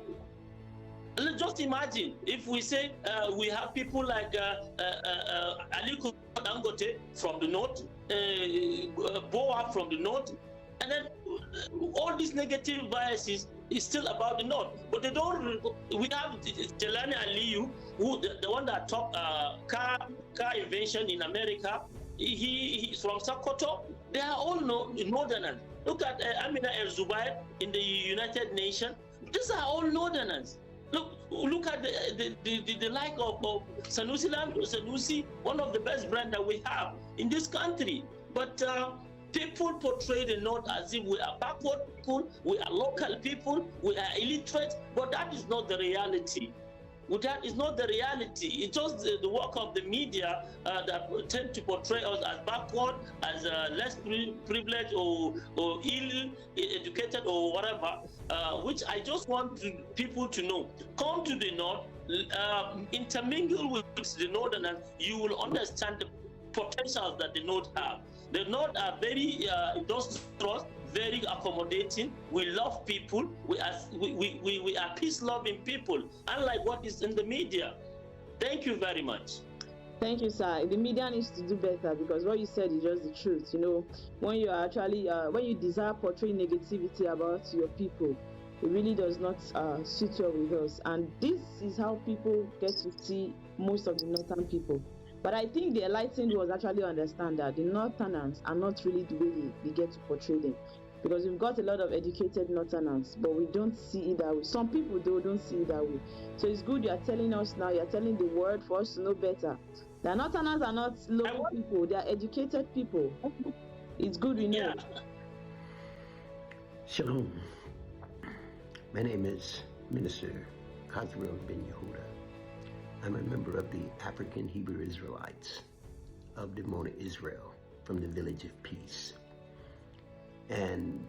Let's just imagine if we say we have people like Aliko Dangote from the North, Boa from the North, and then all these negative biases is still about the North. But they don't. We have Jelani Aliyu, who the one that taught car invention in America. He's from Sokoto. They are all Northerners. Look at Amina El Zubair in the United Nations. These are all Northerners. Look at the like of Sanusi, one of the best brands that we have in this country. But people portray the North as if we are backward people, we are local people, we are illiterate, but that is not the reality. That is not the reality. It's just the work of the media that tend to portray us as backward, as less privileged or ill-educated or whatever, which I just want people to know. Come to the North, intermingle with the Northerners, you will understand the potentials that the North have. The North are very industrious, very accommodating. We love people. We are peace-loving people, unlike what is in the media. Thank you very much. Thank you, sir. The media needs to do better, because what you said is just the truth. You know, when you are actually, when you desire portray negativity about your people, it really does not suit well with us. And this is how people get to see most of the northern people. But I think the enlightened ones actually understand that the northerners are not really the way they get to portray them. Because we've got a lot of educated northerners, but we don't see it that way. Some people though don't see it that way. So it's good you are telling us now, you're telling the world for us to know better. The northerners are not local people, they are educated people. It's good we know. Yeah. Shalom. My name is Minister Khazrel Ben Yehuda. I'm a member of the African Hebrew Israelites of Dimona, Israel, from the Village of Peace. And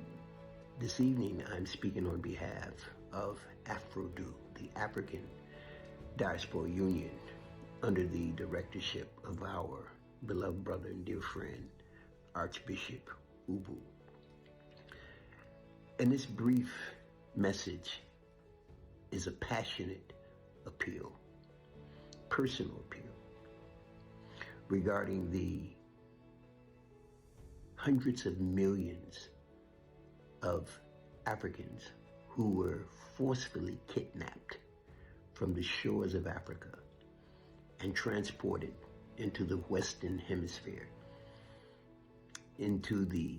this evening I'm speaking on behalf of AfroDu, the African Diaspora Union, under the directorship of our beloved brother and dear friend, Archbishop Ubu. And this brief message is a passionate appeal, personal appeal, regarding the hundreds of millions of Africans who were forcefully kidnapped from the shores of Africa and transported into the Western Hemisphere, into the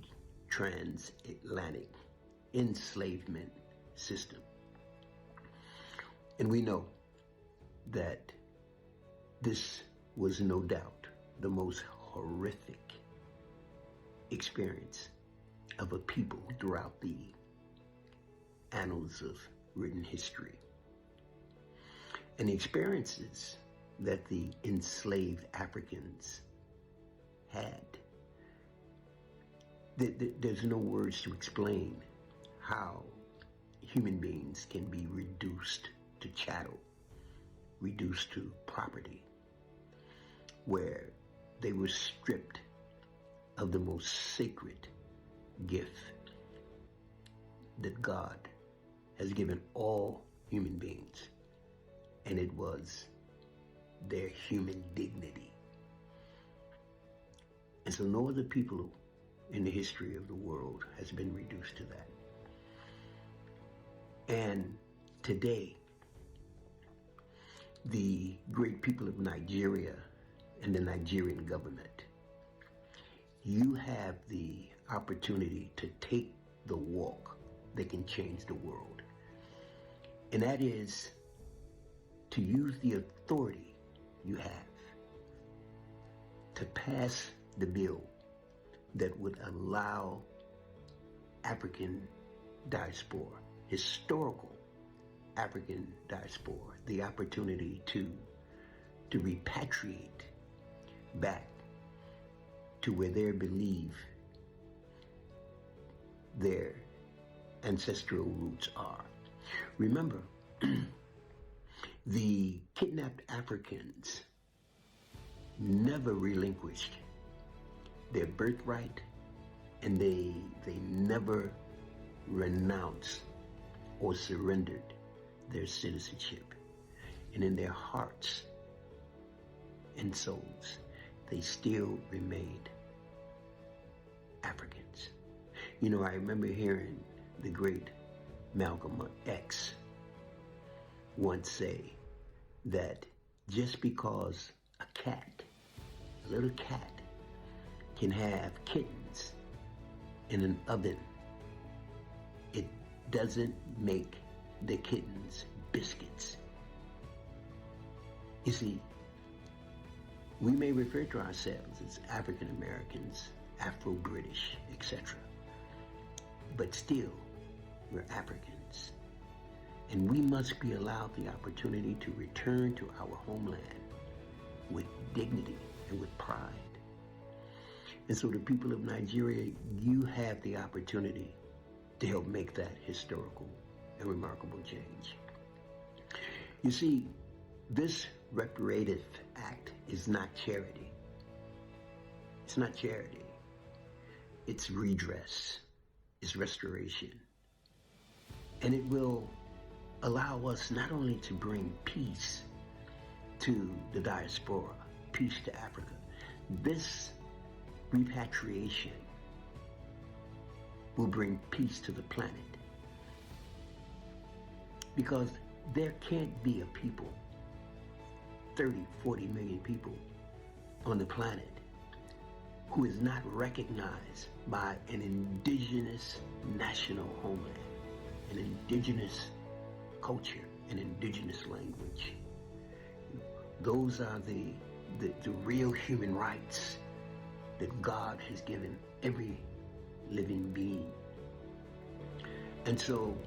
transatlantic enslavement system. And we know that this was no doubt the most horrific experience of a people throughout the annals of written history. And the experiences that the enslaved Africans had, there's no words to explain how human beings can be reduced to chattel, reduced to property, where they were stripped of the most sacred gift that God has given all human beings, and it was their human dignity. And so no other people in the history of the world has been reduced to that. And today, the great people of Nigeria and the Nigerian government, you have the opportunity to take the walk that can change the world. And that is to use the authority you have to pass the bill that would allow African diaspora, historical African diaspora, the opportunity to repatriate back to where they believe their ancestral roots are. Remember, the kidnapped Africans never relinquished their birthright, and they never renounced or surrendered their citizenship. And in their hearts and souls, they still remained Africans. You know, I remember hearing the great Malcolm X once say that just because a cat, a little cat, can have kittens in an oven, it doesn't make the kittens biscuits. You see, we may refer to ourselves as African Americans, Afro-British, etc., but still, we're Africans. And we must be allowed the opportunity to return to our homeland with dignity and with pride. And so the people of Nigeria, you have the opportunity to help make that historical and remarkable change. You see, this reparative act is not charity. It's not charity. It's redress. It's restoration. And it will allow us not only to bring peace to the diaspora, peace to Africa. This repatriation will bring peace to the planet. Because there can't be a people, 30, 40 million people on the planet who is not recognized by an indigenous national homeland, an indigenous culture, an indigenous language. Those are the real human rights that God has given every living being. And so,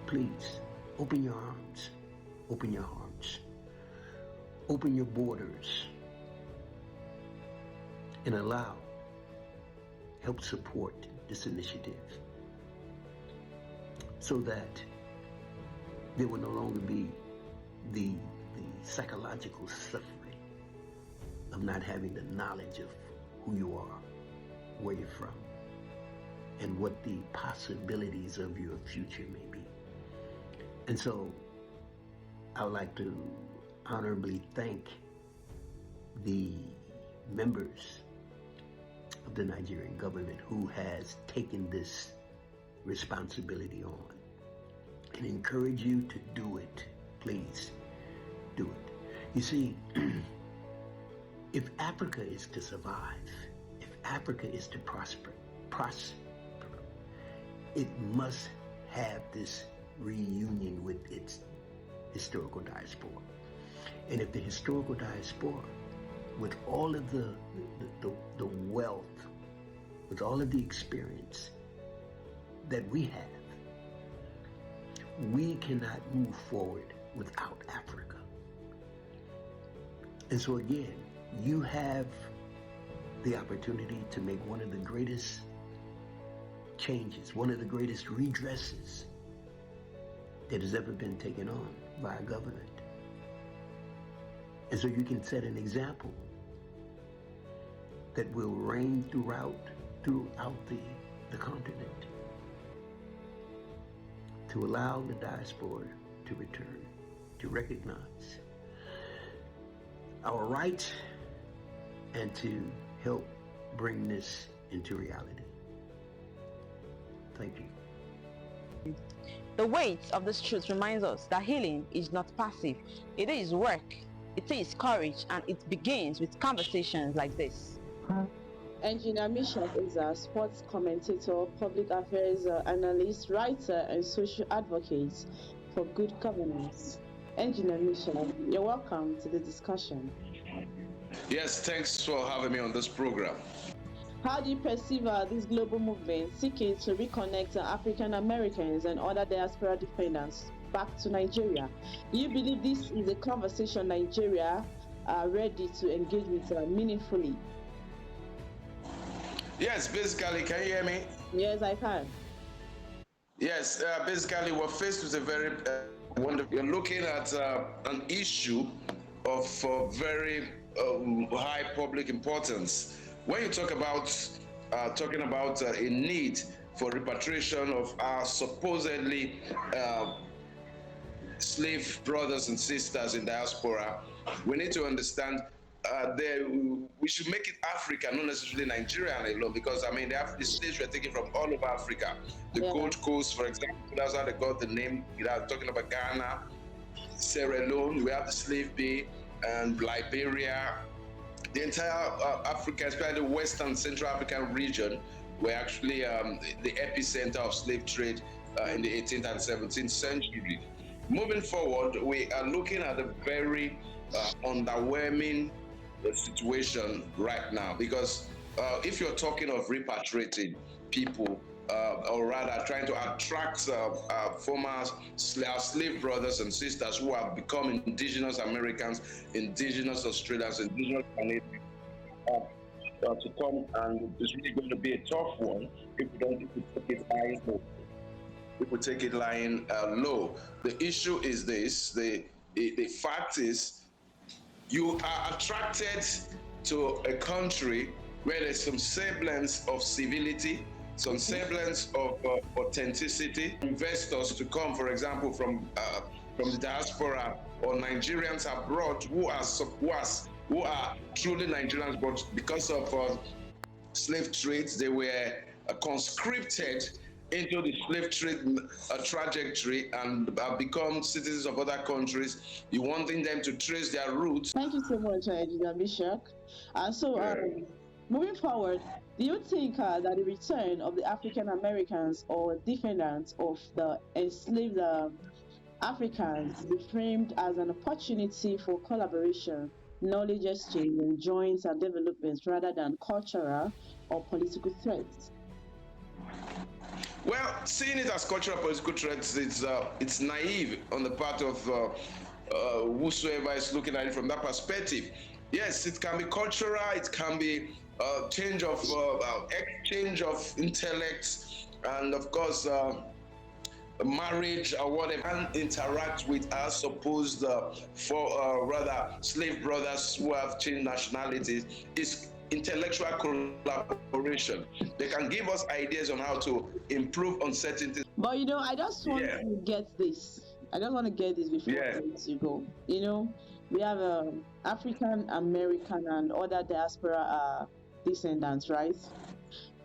please, open your arms, open your hearts, open your borders, and help support this initiative so that there will no longer be the psychological suffering of not having the knowledge of who you are, where you're from, and what the possibilities of your future may be. And so I would like to honorably thank the members of the Nigerian government who has taken this responsibility on, and encourage you to do it. Please do it. You see, if Africa is to survive, if Africa is to prosper, it must have this reunion with its historical diaspora. And if the historical diaspora, with all of the wealth, with all of the experience that we have, we cannot move forward without Africa. And so again, you have the opportunity to make one of the greatest changes, one of the greatest redresses that has ever been taken on by a government. And so you can set an example that will reign throughout the continent, to allow the diaspora to return, to recognize our rights, and to help bring this into reality. Thank you. The weight of this truth reminds us that healing is not passive. It is work, it is courage, and it begins with conversations like this. Engineer Misha is a sports commentator, public affairs analyst, writer, and social advocate for good governance. Engineer Misha, you're welcome to the discussion. Yes, thanks for having me on this program. How do you perceive this global movement seeking to reconnect African Americans and other diaspora defendants back to Nigeria? Do you believe this is a conversation Nigeria are ready to engage with meaningfully? Yes, basically, can you hear me? Yes, I can. Yes, basically, we're faced with a very wonderful. You're looking at an issue of very high public importance. When you talk about a need for repatriation of our supposedly slave brothers and sisters in diaspora, we need to understand we should make it Africa, not necessarily Nigeria alone, because I mean the slaves were taken from all over Africa. The Gold Coast, for example, that's how they got the name. Talking about Ghana, Sierra Leone, we have the Slave Bay, and Liberia. The entire Africa, especially the Western Central African region, were actually the epicenter of slave trade in the 18th and 17th century. Moving forward, we are looking at a very underwhelming situation right now, because if you're talking of repatriating people, or rather trying to attract former slave brothers and sisters who have become indigenous Americans, indigenous Australians, indigenous Canadians, to come, and it's really going to be a tough one if we take it lying low. If we take it lying low. The issue is this: the fact is, you are attracted to a country where there's some semblance of civility, some semblance of authenticity. Investors to come, for example, from from the diaspora or Nigerians abroad who are truly Nigerians, but because of slave trades, they were conscripted into the slave trade trajectory and become citizens of other countries. You wanting them to trace their roots. Thank you so much, Engineer Bishak. Moving forward, do you think that the return of the African Americans or descendants of the enslaved Africans be framed as an opportunity for collaboration, knowledge exchange, and joint and developments rather than cultural or political threats? Well, seeing it as cultural political threats, it's naive on the part of whosoever is looking at it from that perspective. Yes, it can be cultural, it can be exchange of intellect, and of course, marriage or whatever, and interact with our supposed rather slave brothers who have changed nationalities is intellectual collaboration. They can give us ideas on how to improve on certain things. But I just want to get this. I just want to get this before I let you go. We have African American and other diaspora descendants, right?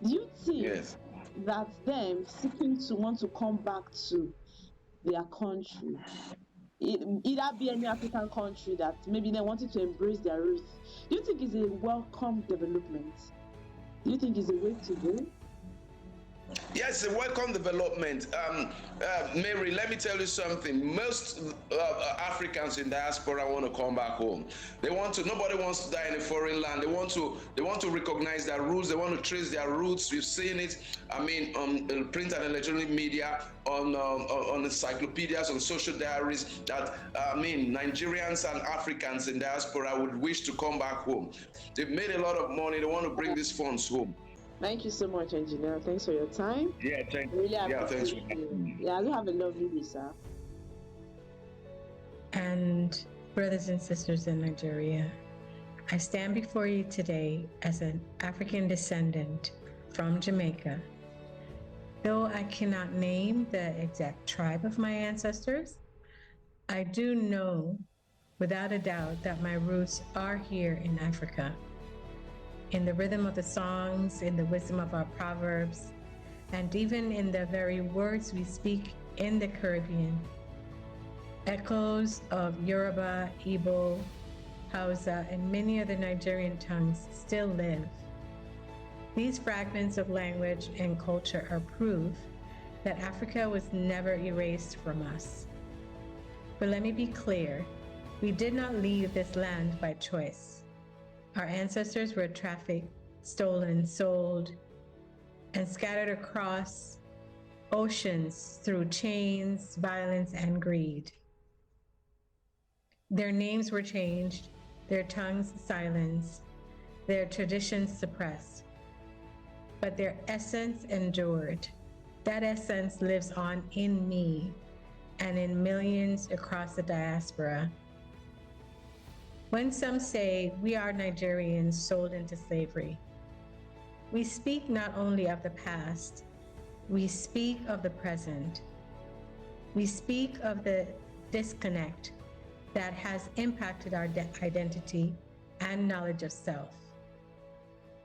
Do you think that them seeking to want to come back to their country, either be any African country that maybe they wanted to embrace their roots, do you think is a welcome development? Do you think it's a way to go? Yes, a welcome development. Mary, let me tell you something. Most Africans in diaspora want to come back home. Nobody wants to die in a foreign land. They want to recognize their roots. They want to trace their roots. We've seen it, on print and electronic media, on encyclopedias, on social diaries, that, Nigerians and Africans in diaspora would wish to come back home. They've made a lot of money. They want to bring these funds home. Thank you so much, Engineer. Thanks for your time. Yeah, thank you. Really appreciate you. Yeah, you have a lovely day, sir. And brothers and sisters in Nigeria, I stand before you today as an African descendant from Jamaica. Though I cannot name the exact tribe of my ancestors, I do know without a doubt that my roots are here in Africa. In the rhythm of the songs, in the wisdom of our proverbs, and even in the very words we speak in the Caribbean. Echoes of Yoruba, Igbo, Hausa, and many other Nigerian tongues still live. These fragments of language and culture are proof that Africa was never erased from us. But let me be clear, we did not leave this land by choice. Our ancestors were trafficked, stolen, sold, and scattered across oceans through chains, violence, and greed. Their names were changed, their tongues silenced, their traditions suppressed. But their essence endured. That essence lives on in me and in millions across the diaspora. When some say we are Nigerians sold into slavery, we speak not only of the past, we speak of the present. We speak of the disconnect that has impacted our identity and knowledge of self.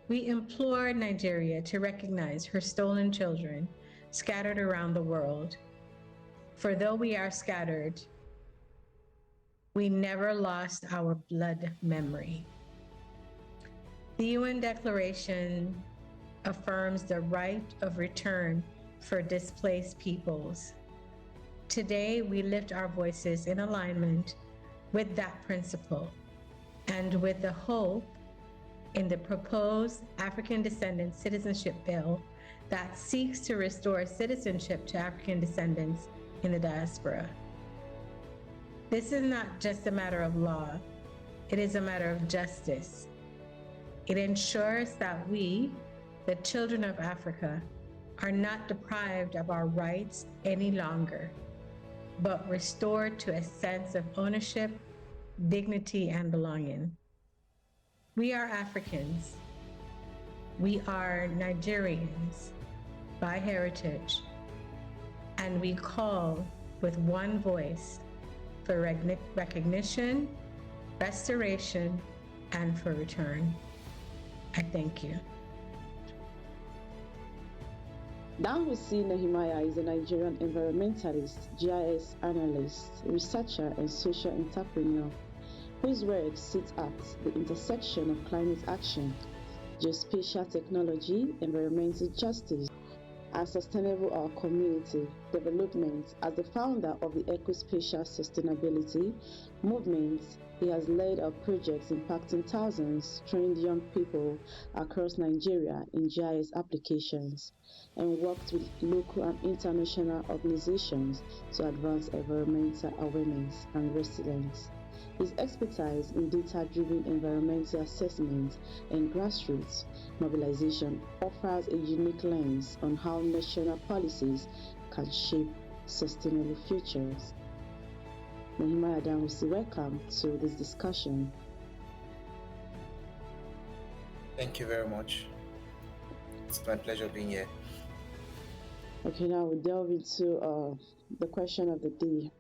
We implore Nigeria to recognize her stolen children scattered around the world. For though we are scattered, we never lost our blood memory. The UN Declaration affirms the right of return for displaced peoples. Today, we lift our voices in alignment with that principle and with the hope in the proposed African Descendant Citizenship Bill that seeks to restore citizenship to African descendants in the diaspora. This is not just a matter of law, it is a matter of justice. It ensures that we, the children of Africa, are not deprived of our rights any longer, but restored to a sense of ownership, dignity, and belonging. We are Africans. We are Nigerians by heritage, and we call with one voice for recognition, restoration, and for return. I thank you. Danhusi Nehemiah is a Nigerian environmentalist, GIS analyst, researcher, and social entrepreneur whose work sits at the intersection of climate action, geospatial technology, environmental justice, and sustainable our community development. As the founder of the Ecospatial Sustainability movement, he has led our projects impacting thousands trained young people across Nigeria in GIS applications and worked with local and international organizations to advance environmental awareness and resilience. His expertise in data-driven environmental assessment and grassroots mobilization offers a unique lens on how national policies can shape sustainable futures. Nehemiah Danhusi, welcome to this discussion. Thank you very much. It's my pleasure being here. Okay, now we delve into the question of the day.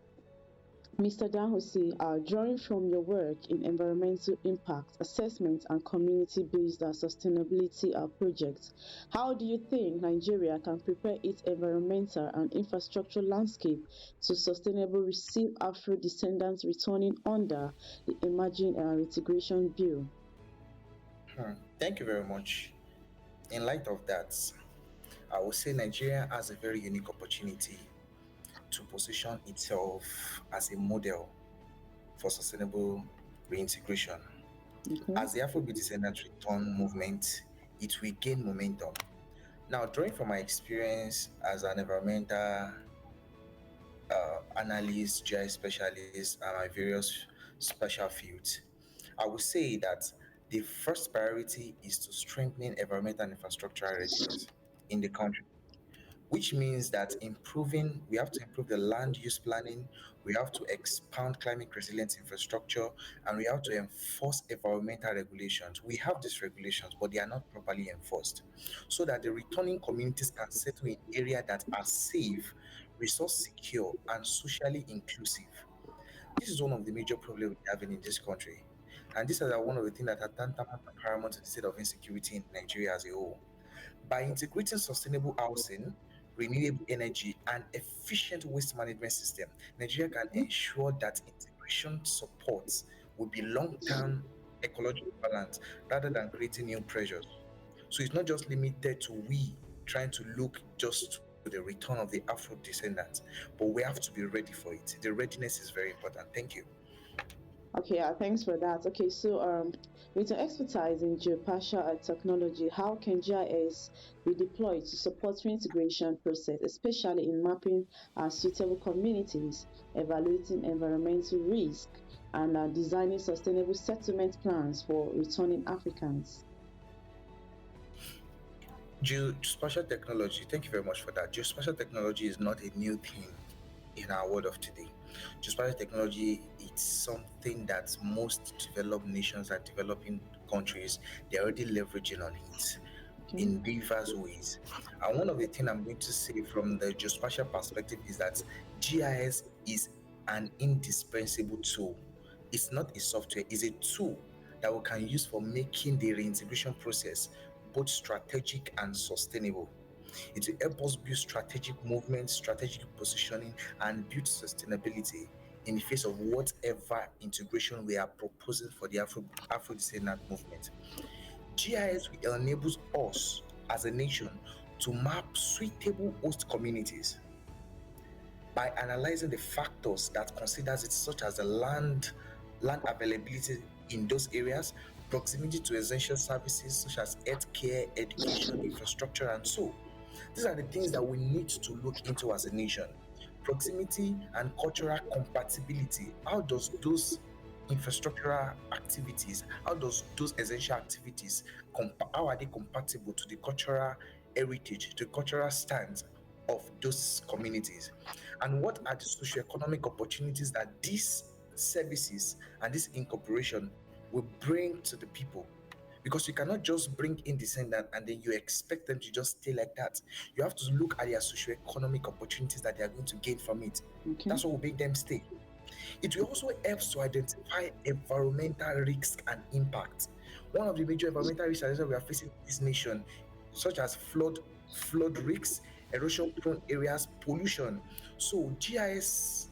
Mr. Danhusi, drawing from your work in environmental impact assessment and community-based sustainability projects, how do you think Nigeria can prepare its environmental and infrastructure landscape to sustainably receive Afro-descendants returning under the emerging reintegration bill? Thank you very much. In light of that, I would say Nigeria has a very unique opportunity to position itself as a model for sustainable reintegration. As the Afrobeat Descendants Return movement, it will gain momentum. Now, drawing from my experience as an environmental analyst, GI specialist, and my various special fields, I would say that the first priority is to strengthen environmental and infrastructural readiness in the country, which means that we have to improve the land use planning, we have to expand climate resilient infrastructure, and we have to enforce environmental regulations. We have these regulations, but they are not properly enforced, so that the returning communities can settle in areas that are safe, resource secure, and socially inclusive. This is one of the major problems we're having in this country. And this is one of the things that are tantamount and paramount to the state of insecurity in Nigeria as a whole. By integrating sustainable housing, renewable energy, and efficient waste management system, Nigeria can ensure that integration supports will be long-term ecological balance rather than creating new pressures. So it's not just limited to we trying to look just to the return of the Afro descendants, but we have to be ready for it. The readiness is very important. Thank you. Okay, thanks for that. Okay, so with your expertise in geospatial technology, how can GIS be deployed to support reintegration process, especially in mapping suitable communities, evaluating environmental risk, and designing sustainable settlement plans for returning Africans? Geospatial technology, thank you very much for that. Geospatial technology is not a new thing in our world of today. Geospatial technology is something that most developed nations and developing countries, they're already leveraging on it in diverse ways. And one of the things I'm going to say from the geospatial perspective is that GIS is an indispensable tool. It's not a software, it's a tool that we can use for making the reintegration process both strategic and sustainable. It will help us build strategic movement, strategic positioning, and build sustainability in the face of whatever integration we are proposing for the Afro-descendant movement. GIS will enable us as a nation to map suitable host communities by analyzing the factors that considers it, such as the land availability in those areas, proximity to essential services such as healthcare, education, infrastructure, and so. These are the things that we need to look into as a nation. Proximity and cultural compatibility. How does those infrastructural activities, how does those essential activities, how are they compatible to the cultural heritage, the cultural stance of those communities? And what are the socioeconomic opportunities that these services and this incorporation will bring to the people? Because you cannot just bring in descendants and then you expect them to just stay like that. You have to look at their socioeconomic opportunities that they are going to gain from it. That's what will make them stay. It will also help to identify environmental risks and impacts. One of the major environmental risks that we are facing in this nation, such as flood risks, erosion-prone areas, pollution. So GIS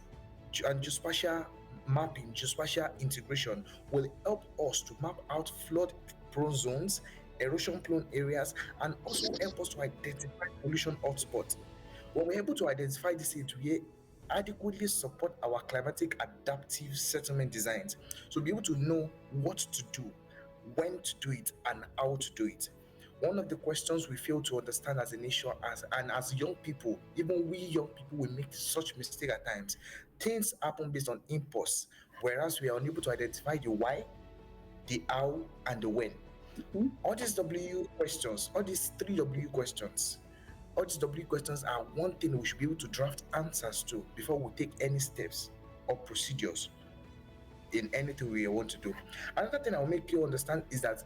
and geospatial mapping, geospatial integration will help us to map out flood-prone zones, erosion-prone areas, and also help us to identify pollution hotspots. When we're able to identify this, it will adequately support our climatic adaptive settlement designs. So be able to know what to do, when to do it, and how to do it. One of the questions we fail to understand as a nation, as young people, even we young people, we make such mistake at times. Things happen based on impulse, whereas we are unable to identify the why, the how, and the when. All these W questions, all these three W questions, all these W questions are one thing we should be able to draft answers to before we take any steps or procedures in anything we want to do. Another thing I'll make you understand is that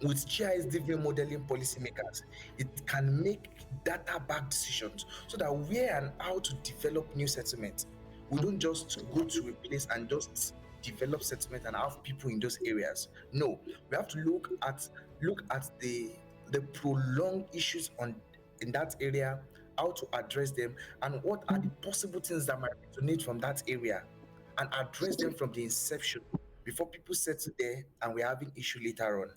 with GIS driven modeling policymakers, it can make data backed decisions so that where and how to develop new settlements. We don't just go to a place and just develop settlement and have people in those areas. No, we have to look at the prolonged issues on in that area, how to address them, and what are the possible things that might resonate from that area, and address them from the inception before people settle there and we're having issue later on.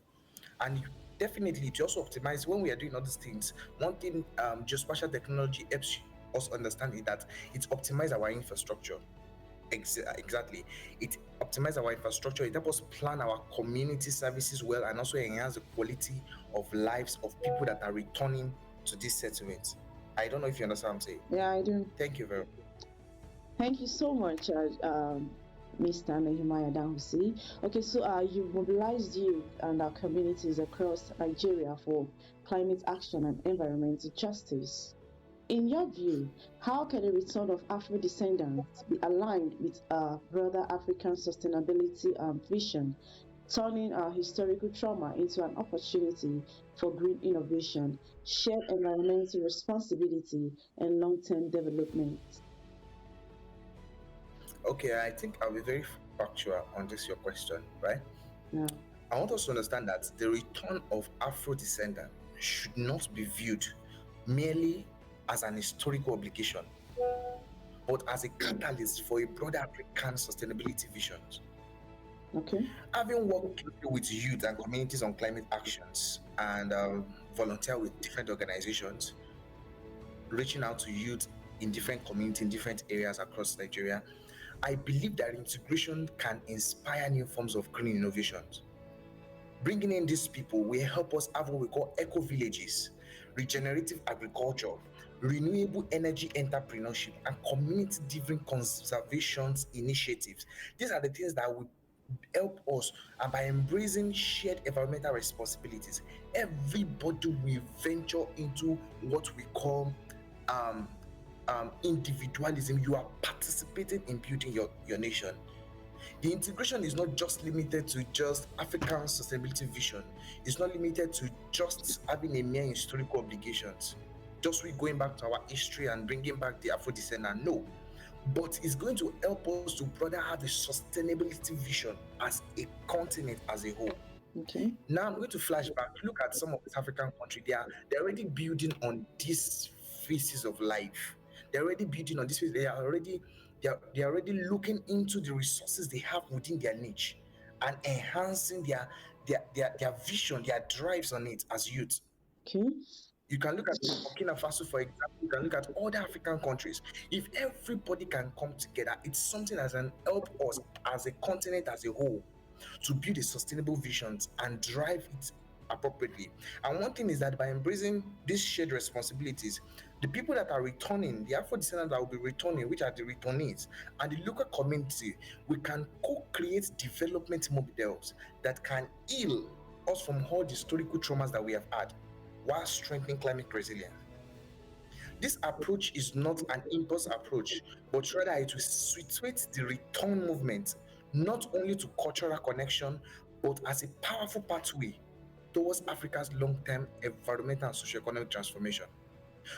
And definitely to also optimize when we are doing all these things. One thing geospatial technology helps us understand is that it optimizes our infrastructure. Exactly, it optimizes our infrastructure. It helps us plan our community services well, and also enhance the quality of lives of people that are returning to this settlement. I don't know if you understand what I'm saying. Yeah, I do. Thank you very much. Thank you so much, Mr. Nehemiah Dahussi. Okay, so you mobilized youth and our communities across Nigeria for climate action and environmental justice. In your view, how can the return of Afro descendants be aligned with our broader African sustainability vision, turning our historical trauma into an opportunity for green innovation, shared environmental responsibility, and long term development? Okay, I think I'll be very factual on this your question, right? Yeah. I want us to understand that the return of Afro descendants should not be viewed merely as an historical obligation, but as a catalyst for a broader African sustainability vision. Okay. Having worked closely with youth and communities on climate actions and volunteer with different organizations, reaching out to youth in different communities, in different areas across Nigeria, I believe that integration can inspire new forms of green innovations. Bringing in these people will help us have what we call eco villages, regenerative agriculture, renewable energy entrepreneurship, and community driven conservation initiatives. These are the things that will help us, and by embracing shared environmental responsibilities, everybody will venture into what we call um, individualism. You are participating in building your nation. The integration is not just limited to just African sustainability vision. It's not limited to just having a mere historical obligations. Just we going back to our history and bringing back the Afro descendant. No, but it's going to help us to broader have a sustainability vision as a continent as a whole. Okay. Now I'm going to flash back. Look at some of these African countries. They're already building on these phases of life. They're already building on this phase. They're already looking into the resources they have within their niche and enhancing their vision, their drives on it as youth. Okay. You can look at Burkina Faso, for example. You can look at other African countries. If everybody can come together, it's something that can help us as a continent as a whole to build a sustainable visions and drive it appropriately. And one thing is that by embracing these shared responsibilities, the people that are returning, the Afro descendants that will be returning, which are the returnees, and the local community, we can co-create development models that can heal us from all the historical traumas that we have had while strengthening climate resilience. This approach is not an impulse approach, but rather it will situate the return movement not only to cultural connection, but as a powerful pathway towards Africa's long-term environmental and socio-economic transformation.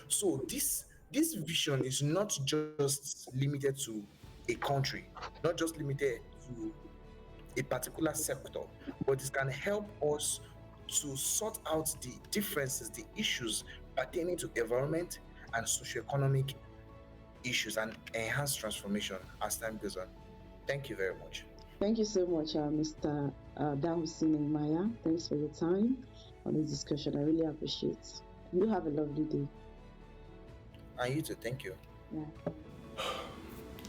So this vision is not just limited to a a country, not just limited to a particular sector, but it can help us to sort out the differences, the issues pertaining to environment and socioeconomic issues and enhance transformation as time goes on. Thank you very much. Thank you so much, Mr. Dahusin and Maya. Thanks for your time on this discussion. I really appreciate it. You have a lovely day. And you too. Thank you. Yeah.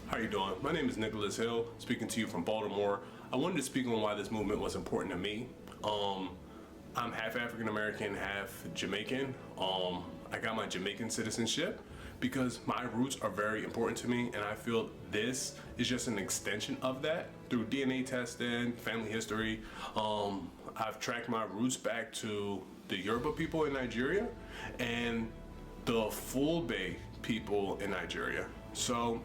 How you doing? My name is Nicholas Hill, speaking to you from Baltimore. I wanted to speak on why this movement was important to me. I'm half African American, half Jamaican. I got my Jamaican citizenship because my roots are very important to me, and I feel this is just an extension of that through DNA testing, family history. I've tracked my roots back to the Yoruba people in Nigeria and the Fulbe people in Nigeria. So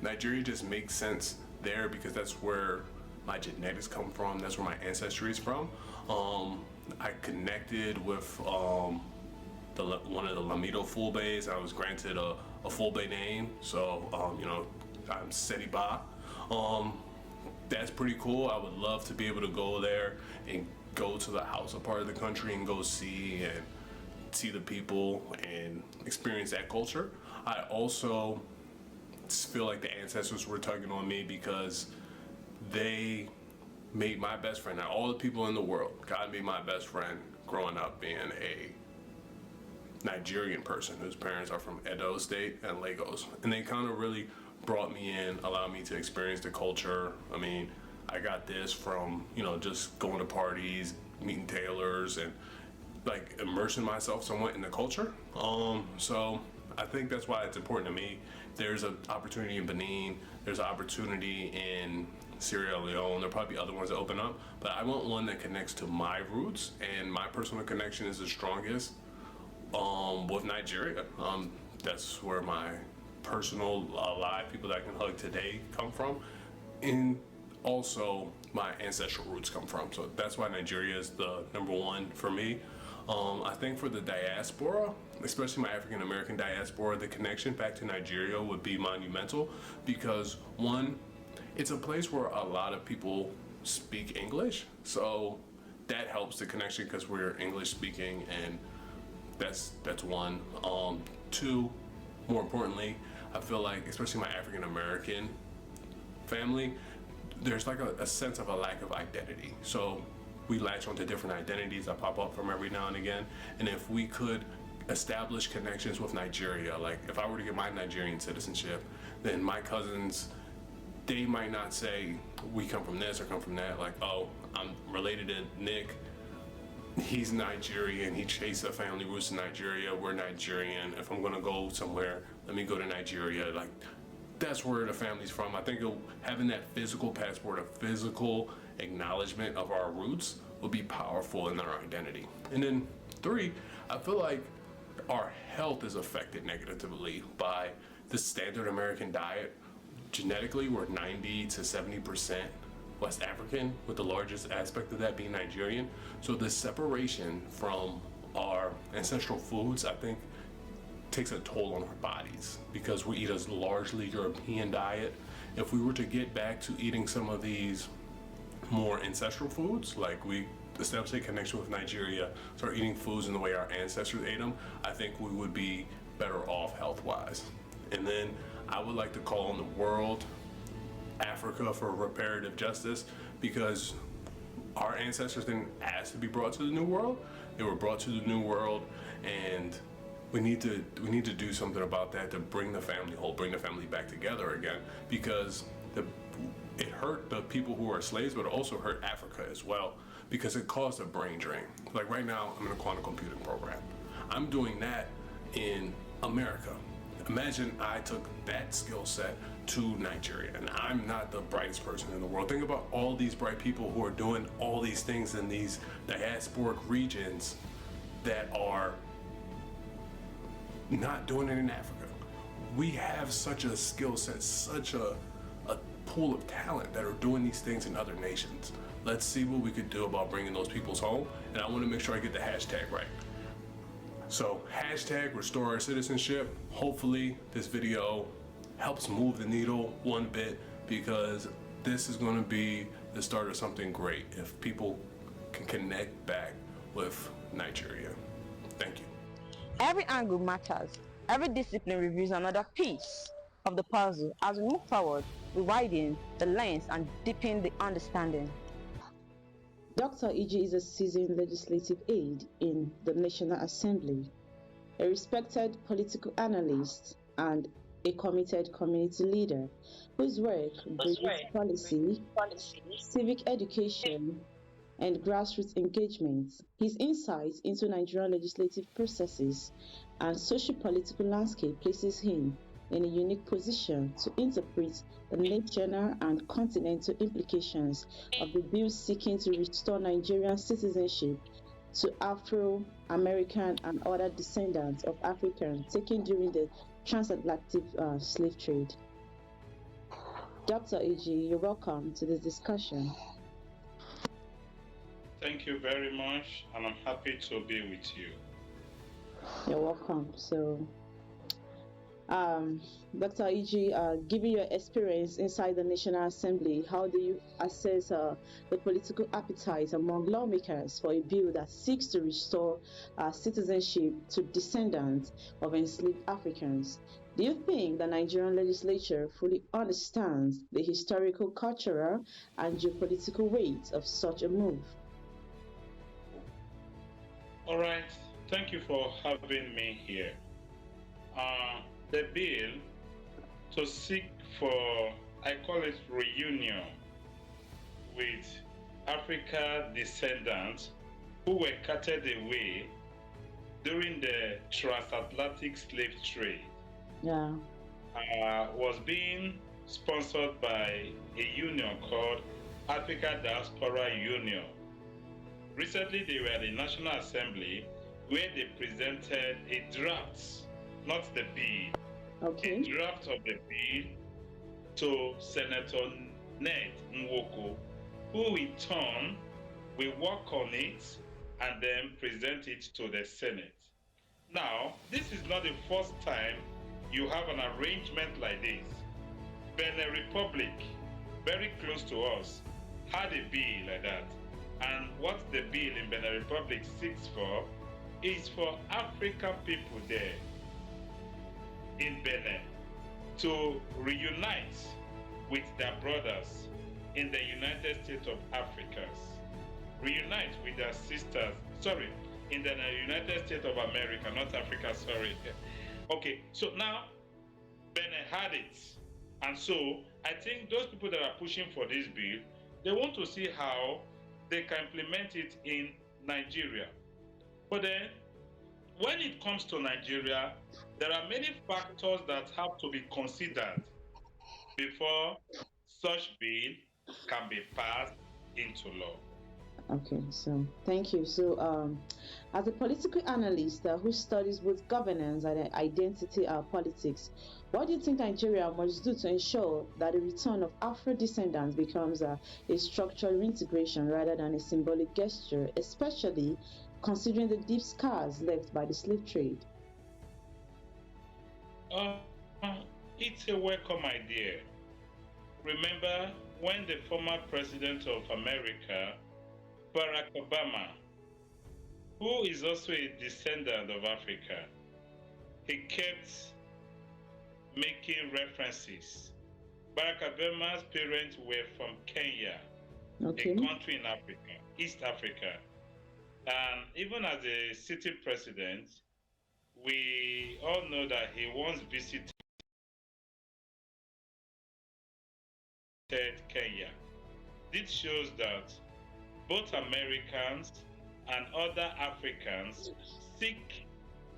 Nigeria just makes sense there because that's where my genetics come from. That's where my ancestry is from. I connected with one of the Lamido Fulbes. I was granted a Fulbe name, so I'm Setiba. That's pretty cool. I would love to be able to go there and go to the Hausa part of the country and go see the people and experience that culture. I also feel like the ancestors were tugging on me because they made my best friend. Now, all the people in the world, God made my best friend growing up being a Nigerian person whose parents are from Edo State and Lagos. And they kind of really brought me in, allowed me to experience the culture. I mean, I got this from, just going to parties, meeting tailors, and like immersing myself somewhat in the culture. So I think that's why it's important to me. There's an opportunity in Benin, there's an opportunity in Sierra Leone, there'll probably be other ones that open up, but I want one that connects to my roots, and my personal connection is the strongest with Nigeria. That's where my personal live people that I can hug today come from, and also my ancestral roots come from. So that's why Nigeria is the number one for me. I think for the diaspora, especially my African American diaspora, the connection back to Nigeria would be monumental because one, it's a place where a lot of people speak English, so that helps the connection because we're English speaking, and that's one. Two, more importantly, I feel like, especially my African American family, there's like a sense of a lack of identity. So we latch onto different identities that pop up from every now and again, and if we could establish connections with Nigeria, like if I were to get my Nigerian citizenship, then my cousins, they might not say we come from this or come from that, like, oh, I'm related to Nick, he's Nigerian, he chased a family roots in Nigeria, we're Nigerian, if I'm gonna go somewhere, let me go to Nigeria. Like, that's where the family's from. I think having that physical passport, a physical acknowledgement of our roots will be powerful in our identity. And then three, I feel like our health is affected negatively by the standard American diet. Genetically, we're 90 to 70% West African, with the largest aspect of that being Nigerian. So the separation from our ancestral foods, I think, takes a toll on our bodies because we eat a largely European diet. If we were to get back to eating some of these more ancestral foods, like we establish a connection with Nigeria, start eating foods in the way our ancestors ate them, I think we would be better off health-wise. And then I would like to call on the world, Africa, for reparative justice, because our ancestors didn't ask to be brought to the New World. They were brought to the New World, and we need to do something about that to bring the family whole, bring the family back together again, because it hurt the people who are slaves, but it also hurt Africa as well, because it caused a brain drain. Like right now, I'm in a quantum computing program. I'm doing that in America. Imagine I took that skill set to Nigeria, and I'm not the brightest person in the world. Think about all these bright people who are doing all these things in these diasporic regions that are not doing it in Africa. We have such a skill set, such a pool of talent that are doing these things in other nations. Let's see what we could do about bringing those peoples home, and I want to make sure I get the hashtag right. So hashtag restore our citizenship. Hopefully this video helps move the needle one bit because this is going to be the start of something great if people can connect back with Nigeria. Thank you. Every angle matters. Every discipline reveals another piece of the puzzle. As we move forward, we widen the lens and deepen the understanding. Dr. E.G. is a seasoned legislative aide in the National Assembly, a respected political analyst, and a committed community leader whose work bridges policy, civic education, and grassroots engagement. His insights into Nigerian legislative processes and socio-political landscape places him in a unique position to interpret the national and continental implications of the bill seeking to restore Nigerian citizenship to Afro-American and other descendants of Africans taken during the transatlantic slave trade. Dr. A.G., you're welcome to this discussion. Thank you very much, and I'm happy to be with you. You're welcome. So, Dr. E.G., given your experience inside the National Assembly, how do you assess the political appetite among lawmakers for a bill that seeks to restore citizenship to descendants of enslaved Africans? Do you think the Nigerian legislature fully understands the historical, cultural, and geopolitical weight of such a move? All right, thank you for having me here. The bill to seek for, I call it reunion with Africa descendants who were carted away during the transatlantic slave trade. Yeah. Was being sponsored by a union called Africa Diaspora Union. Recently, they were at the National Assembly where they presented a draft, not the bill, a draft of the bill to Senator Ned Nwoko, who in turn will work on it and then present it to the Senate. Now, this is not the first time you have an arrangement like this. Benin Republic, very close to us, had a bill like that. And what the bill in Benin Republic seeks for is for African people there in Benin to reunite with their brothers in the United States of Africa, reunite with their sisters, in the United States of America, not Africa, Okay, so now Benin had it. And so I think those people that are pushing for this bill, they want to see how they can implement it in Nigeria. But then, when it comes to Nigeria, there are many factors that have to be considered before such bill can be passed into law. Okay, so thank you. So, as a political analyst who studies both governance and identity politics, what do you think Nigeria must do to ensure that the return of Afro descendants becomes a structural reintegration rather than a symbolic gesture, especially considering the deep scars left by the slave trade? It's a welcome idea. Remember when the former president of America, Barack Obama, who is also a descendant of Africa, he kept making references. Barack Obama's parents were from Kenya, a country in Africa, East Africa. And even as a sitting president, we all know that he once visited Kenya. This shows that both Americans and other Africans seek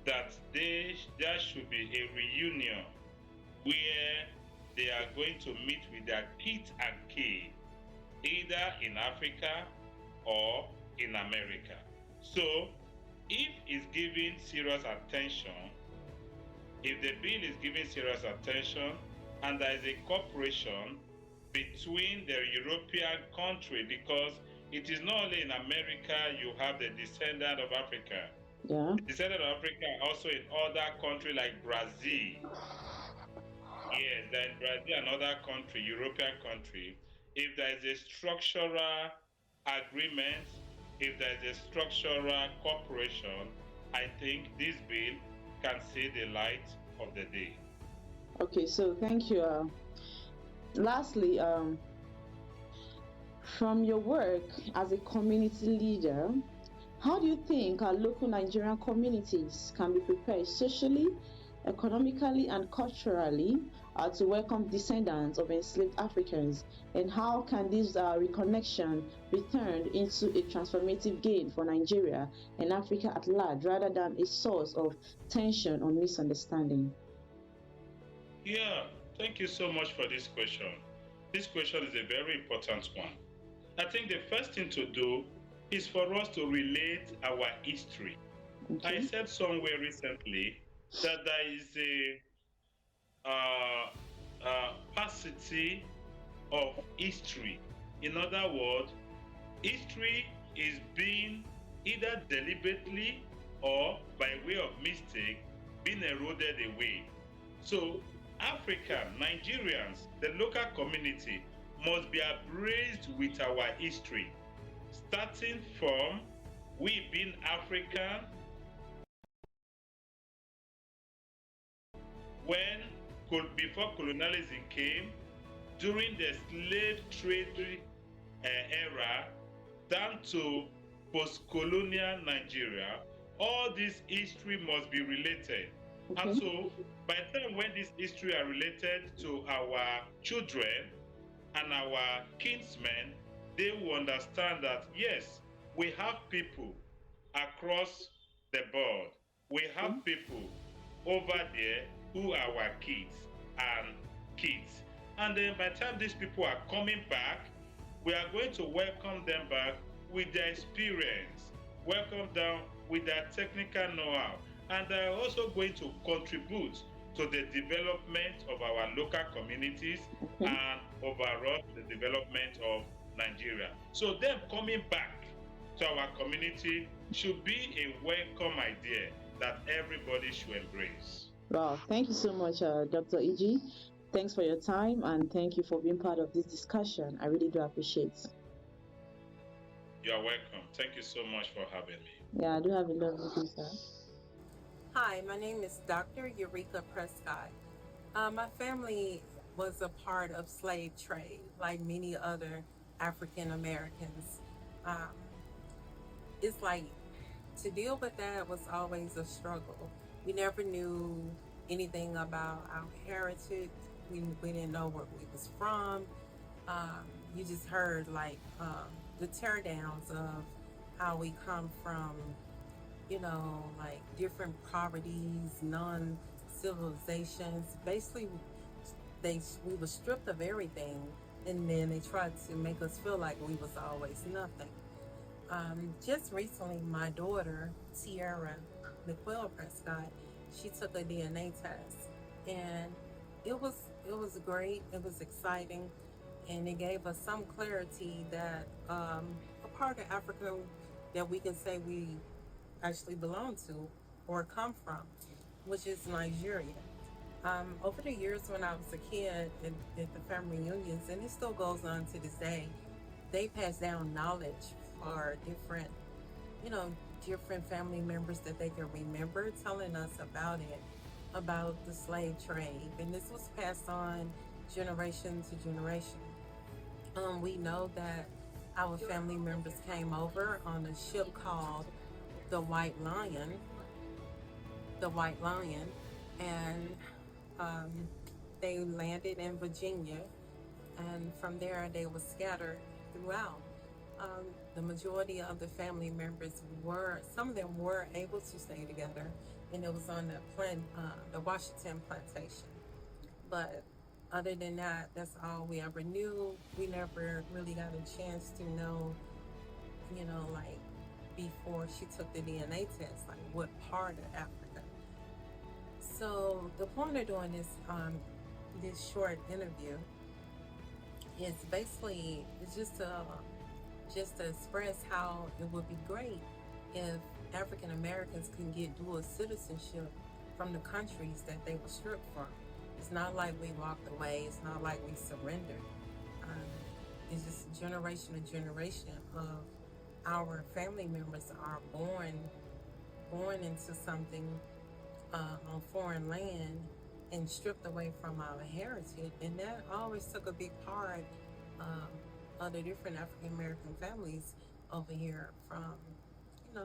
that there should be a reunion where they are going to meet with their kith and kin, either in Africa or in America. So, if it's given serious attention, if the bill is given serious attention, and there is a cooperation between the European country, because it is not only in America you have the descendant of Africa. Yeah. The descendant of Africa also in other countries like Brazil. Yes, then Brazil, another country, European country, if there is a structural agreement, if there is a structural cooperation, I think this bill can see the light of the day. Okay, so thank you. Lastly, from your work as a community leader, how do you think our local Nigerian communities can be prepared socially, economically, and culturally to welcome descendants of enslaved Africans? And how can this reconnection be turned into a transformative gain for Nigeria and Africa at large rather than a source of tension or misunderstanding? Yeah, thank you so much for this question. This question is a very important one. I think the first thing to do is for us to relate our history. Okay. I said somewhere recently that there is a paucity of history. In other words, history is being either deliberately or by way of mistake being eroded away. So African, Nigerians, the local community must be abreast with our history, starting from we being African when before colonialism came, during the slave trade era, down to post-colonial Nigeria, all this history must be related. Okay. And so by the time when this history are related to our children and our kinsmen, they will understand that yes, we have people across the board. We have people over there who are our kids and kids. And then by the time these people are coming back, we are going to welcome them back with their experience, welcome them with their technical know-how, and they are also going to contribute to the development of our local communities and overall the development of Nigeria. So them coming back to our community should be a welcome idea that everybody should embrace. Wow, thank you so much, Dr. E.G. Thanks for your time and thank you for being part of this discussion. I really do appreciate it. You're welcome. Thank you so much for having me. Yeah, I do have a lovely day, sir. Hi, my name is Dr. Eureka Prescott. My family was a part of slave trade, like many other African Americans. It's like to deal with that was always a struggle. We never knew anything about our heritage. We didn't know where we was from. You just heard like the tear downs of how we come from, like different poverties, non-civilizations. Basically, we were stripped of everything, and then they tried to make us feel like we was always nothing. Just recently, my daughter, Tiara McQuill Prescott, she took a DNA test, and it was great. It was exciting, and it gave us some clarity that a part of Africa that we can say we actually belong to or come from, which is Nigeria. Over the years when I was a kid at the family reunions, and it still goes on to this day, they pass down knowledge for different family members that they can remember telling us about it, about the slave trade. And this was passed on generation to generation. We know that our family members came over on a ship called the White Lion, and they landed in Virginia, and from there they were scattered throughout. The majority of the family members some of them were able to stay together, and it was on the Washington plantation. But other than that, that's all we ever knew. We never really got a chance to know, like before she took the DNA test, like what part of Africa. So the point of doing this short interview is basically just to express how it would be great if African Americans can get dual citizenship from the countries that they were stripped from. It's not like we walked away. It's not like we surrendered. It's just generation to generation of our family members are born into something on foreign land and stripped away from our heritage, and that always took a big part of the different African American families over here from,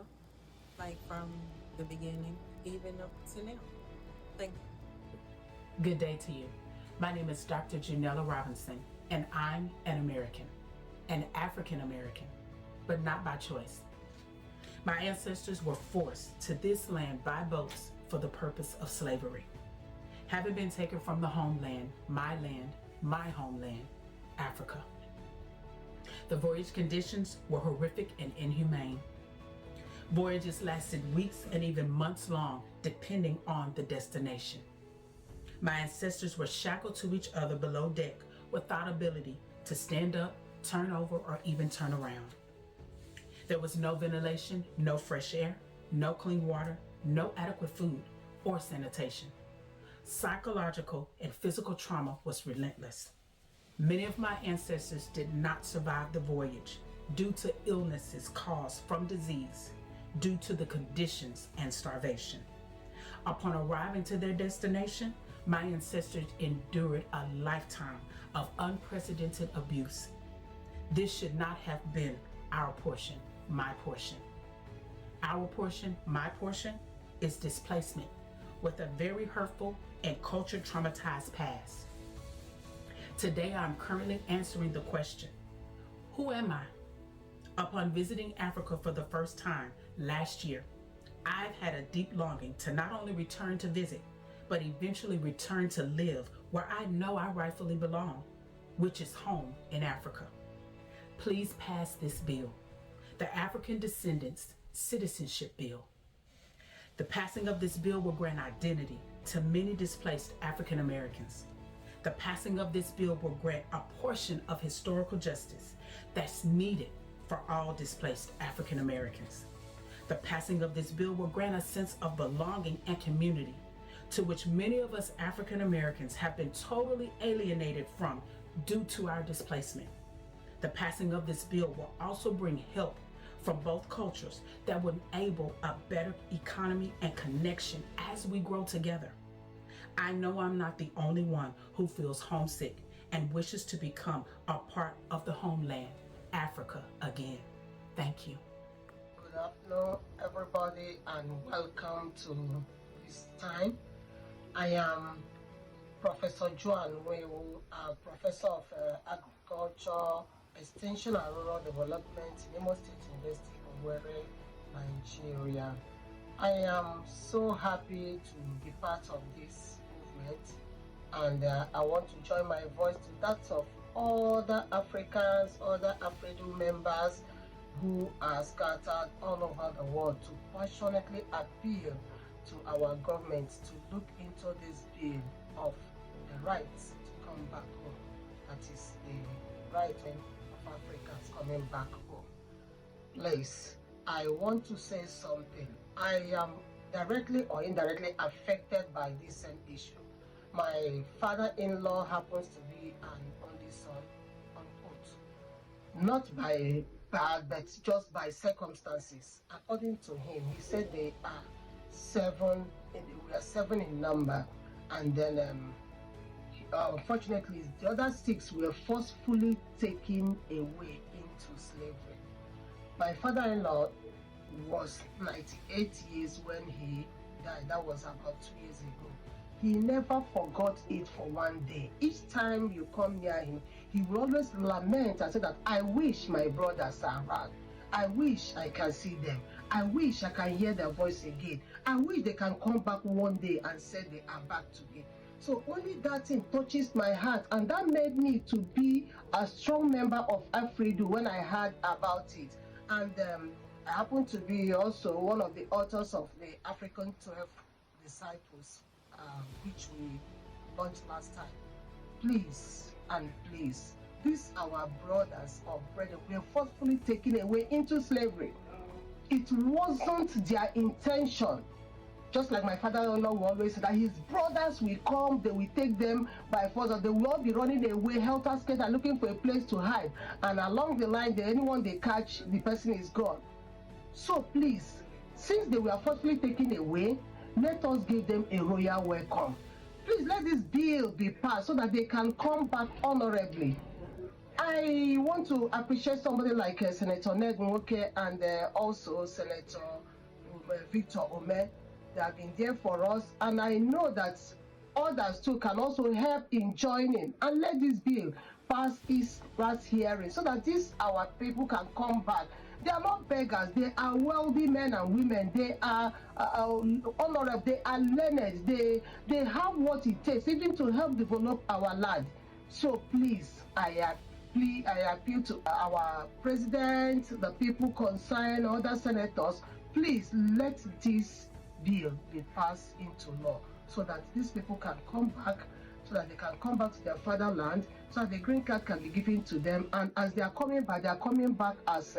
like from the beginning even up to now. Thank you. Good day to you. My name is Dr. Janella Robinson, and I'm an American, an African American, but not by choice. My ancestors were forced to this land by boats for the purpose of slavery. Having been taken from the homeland, my homeland, Africa. The voyage conditions were horrific and inhumane. Voyages lasted weeks and even months long, depending on the destination. My ancestors were shackled to each other below deck without ability to stand up, turn over, or even turn around. There was no ventilation, no fresh air, no clean water, no adequate food or sanitation. Psychological and physical trauma was relentless. Many of my ancestors did not survive the voyage due to illnesses caused from disease, due to the conditions and starvation. Upon arriving to their destination, my ancestors endured a lifetime of unprecedented abuse. This should not have been our portion, my portion. Our portion, my portion, is displacement with a very hurtful and culture traumatized past. Today, I'm currently answering the question, who am I? Upon visiting Africa for the first time last year, I've had a deep longing to not only return to visit, but eventually return to live where I know I rightfully belong, which is home in Africa. Please pass this bill, the African Descendants Citizenship Bill. The passing of this bill will grant identity to many displaced African Americans. The passing of this bill will grant a portion of historical justice that's needed for all displaced African Americans. The passing of this bill will grant a sense of belonging and community to which many of us African Americans have been totally alienated from due to our displacement. The passing of this bill will also bring help from both cultures that will enable a better economy and connection as we grow together. I know I'm not the only one who feels homesick and wishes to become a part of the homeland, Africa, again. Thank you. Good afternoon, everybody, and welcome to this time. I am Professor Joan Wewu, Professor of Agriculture, Extension and Rural Development in Imo State University, Owerri, Nigeria. I am so happy to be part of this movement, and I want to join my voice to that of other Africans, other AFRIDU members who are scattered all over the world to passionately appeal to our government to look into this bill of the rights to come back home. That is the right of Africans coming back home. Please, I want to say something. I am directly or indirectly affected by this same issue. My father-in-law happens to be an only son, unquote. Not by bad, but just by circumstances. According to him, he said they are we are seven in number, and then unfortunately the other six were forcefully taken away into slavery. My father-in-law was 98 years when he died. That was about 2 years ago. He never forgot it for one day. Each time you come near him, he will always lament and say that, I wish my brothers are around. I wish I can see them. I wish I can hear their voice again. I wish they can come back one day and say they are back to me. So only that thing touches my heart, and that made me to be a strong member of AFRIDU when I heard about it. And I happen to be also one of the authors of the African 12 Disciples, which we launched last time. Please and please, these our brothers or brethren were forcefully taken away into slavery. It wasn't their intention Just like my father-in-law will always say that his brothers will come, they will take them by force, or they will all be running away, helter-skelter, looking for a place to hide. And along the line, anyone they catch, the person is gone. So please, since they were forcefully taken away, let us give them a royal welcome. Please let this bill be passed so that they can come back honorably. I want to appreciate somebody like Senator Ned Nwoke and also Senator Victor Ome. They have been there for us, and I know that others too can also help in joining and let this bill pass its last hearing so that our people can come back. They are not beggars. They are wealthy men and women. They are honorable. They are learned. They have what it takes even to help develop our land. So please, I appeal to our president, the people concerned, other senators. Please let this bill be passed into law so that these people can come back, so that they can come back to their fatherland, so that the green card can be given to them. And as they are coming back as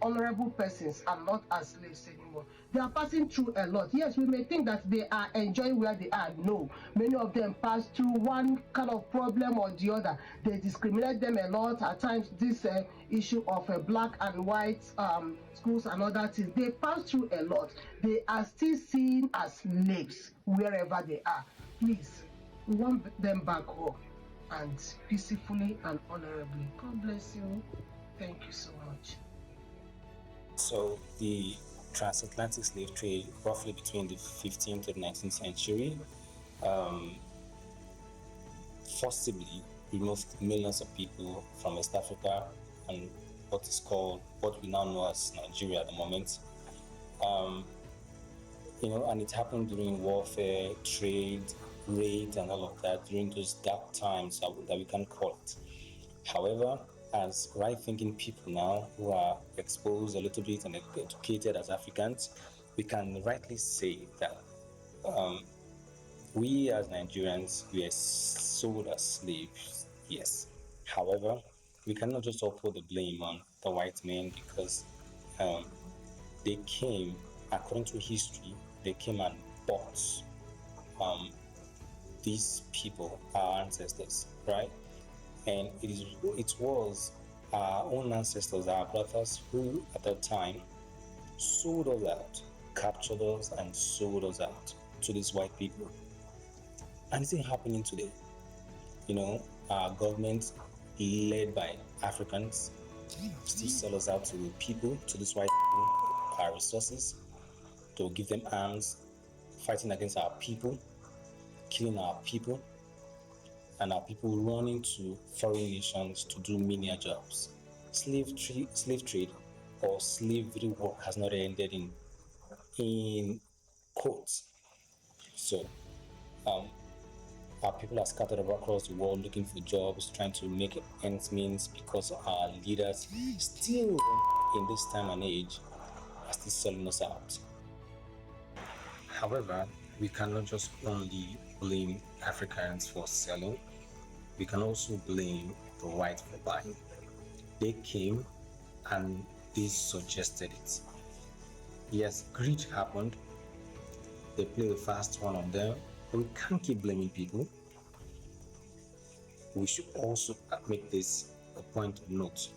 honorable persons and not as slaves anymore. They are passing through a lot. Yes, we may think that they are enjoying where they are. No, many of them pass through one kind of problem or the other. They discriminate them a lot. At times, this issue of black and white schools and other things, they pass through a lot. They are still seen as slaves wherever they are. Please, we want them back home and peacefully and honorably. God bless you. Thank you so much. So the transatlantic slave trade, roughly between the 15th to the 19th century, forcibly removed millions of people from West Africa and what we now know as Nigeria at the moment. And it happened during warfare, trade, raid, and all of that during those dark times that we can call it. However, as right-thinking people now who are exposed a little bit and educated as Africans, we can rightly say that we as Nigerians were sold as slaves, yes. However, we cannot just all put the blame on the white men because they came, according to history, they came and bought these people, our ancestors, right? And it was our own ancestors, our brothers, who at that time sold us out, captured us and sold us out to these white people. And it's still happening today. Our government, led by Africans, still sell us out to the people, to these white people, our resources, to give them arms, fighting against our people, killing our people, and our people running to foreign nations to do menial jobs. Slave trade or slavery work has not ended in quotes. So our people are scattered across the world looking for jobs, trying to make ends meet because our leaders still in this time and age are still selling us out. However, we cannot just only blame Africans for selling. We can also blame the white for buying. They came and they suggested it. Yes, greed happened. They played the fast one on them. But we can't keep blaming people. We should also make this a point of note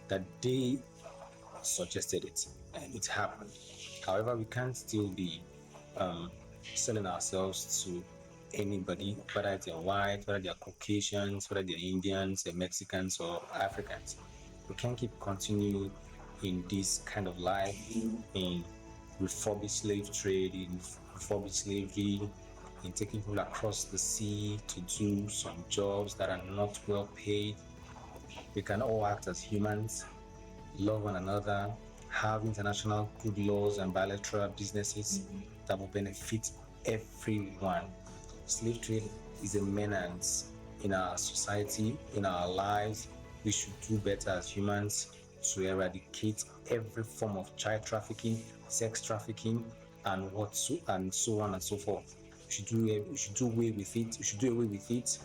that they suggested it and it happened. However, we can't still be selling ourselves to anybody, whether they're white, whether they're Caucasians, whether they're Indians, they're Mexicans, or Africans. We can't keep continuing in this kind of life, in refurbished slave trade, in refurbished slavery, in taking people across the sea to do some jobs that are not well paid. We can all act as humans, love one another, have international good laws and bilateral businesses that will benefit everyone. Slave trade is a menace in our society, in our lives. We should do better as humans to eradicate every form of child trafficking, sex trafficking, and so on and so forth. We should do away with it. We should do away with it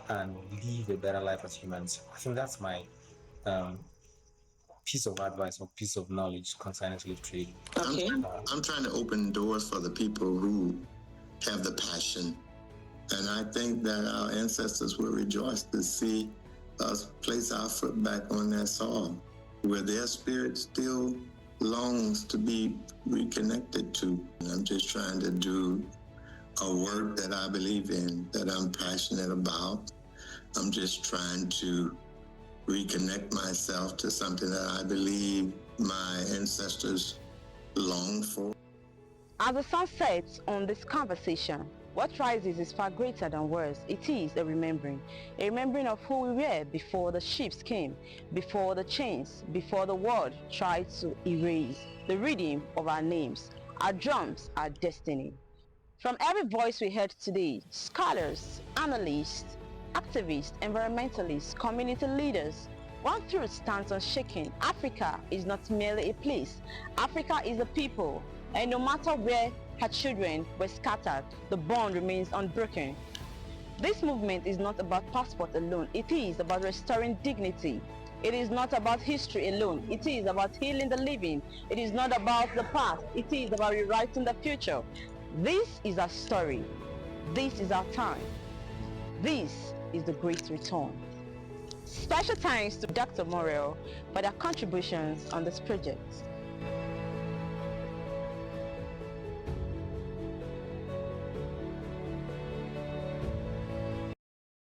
and live a better life as humans. I think that's my piece of advice or piece of knowledge concerning slave trade. Okay. I'm trying to open doors for the people who have the passion. And I think that our ancestors will rejoice to see us place our foot back on that soil where their spirit still longs to be reconnected to. And I'm just trying to do a work that I believe in, that I'm passionate about. I'm just trying to reconnect myself to something that I believe my ancestors longed for. As the sun sets on this conversation, what rises is far greater than words. It is a remembering of who we were before the ships came, before the chains, before the world tried to erase the rhythm of our names, our drums, our destiny. From every voice we heard today, scholars, analysts, activists, environmentalists, community leaders, one truth stands unshaken. Africa is not merely a place. Africa is a people. And no matter where her children were scattered, the bond remains unbroken. This movement is not about passport alone. It is about restoring dignity. It is not about history alone. It is about healing the living. It is not about the past. It is about rewriting the future. This is our story. This is our time. This is the Great Return. Special thanks to Dr. Morel for their contributions on this project.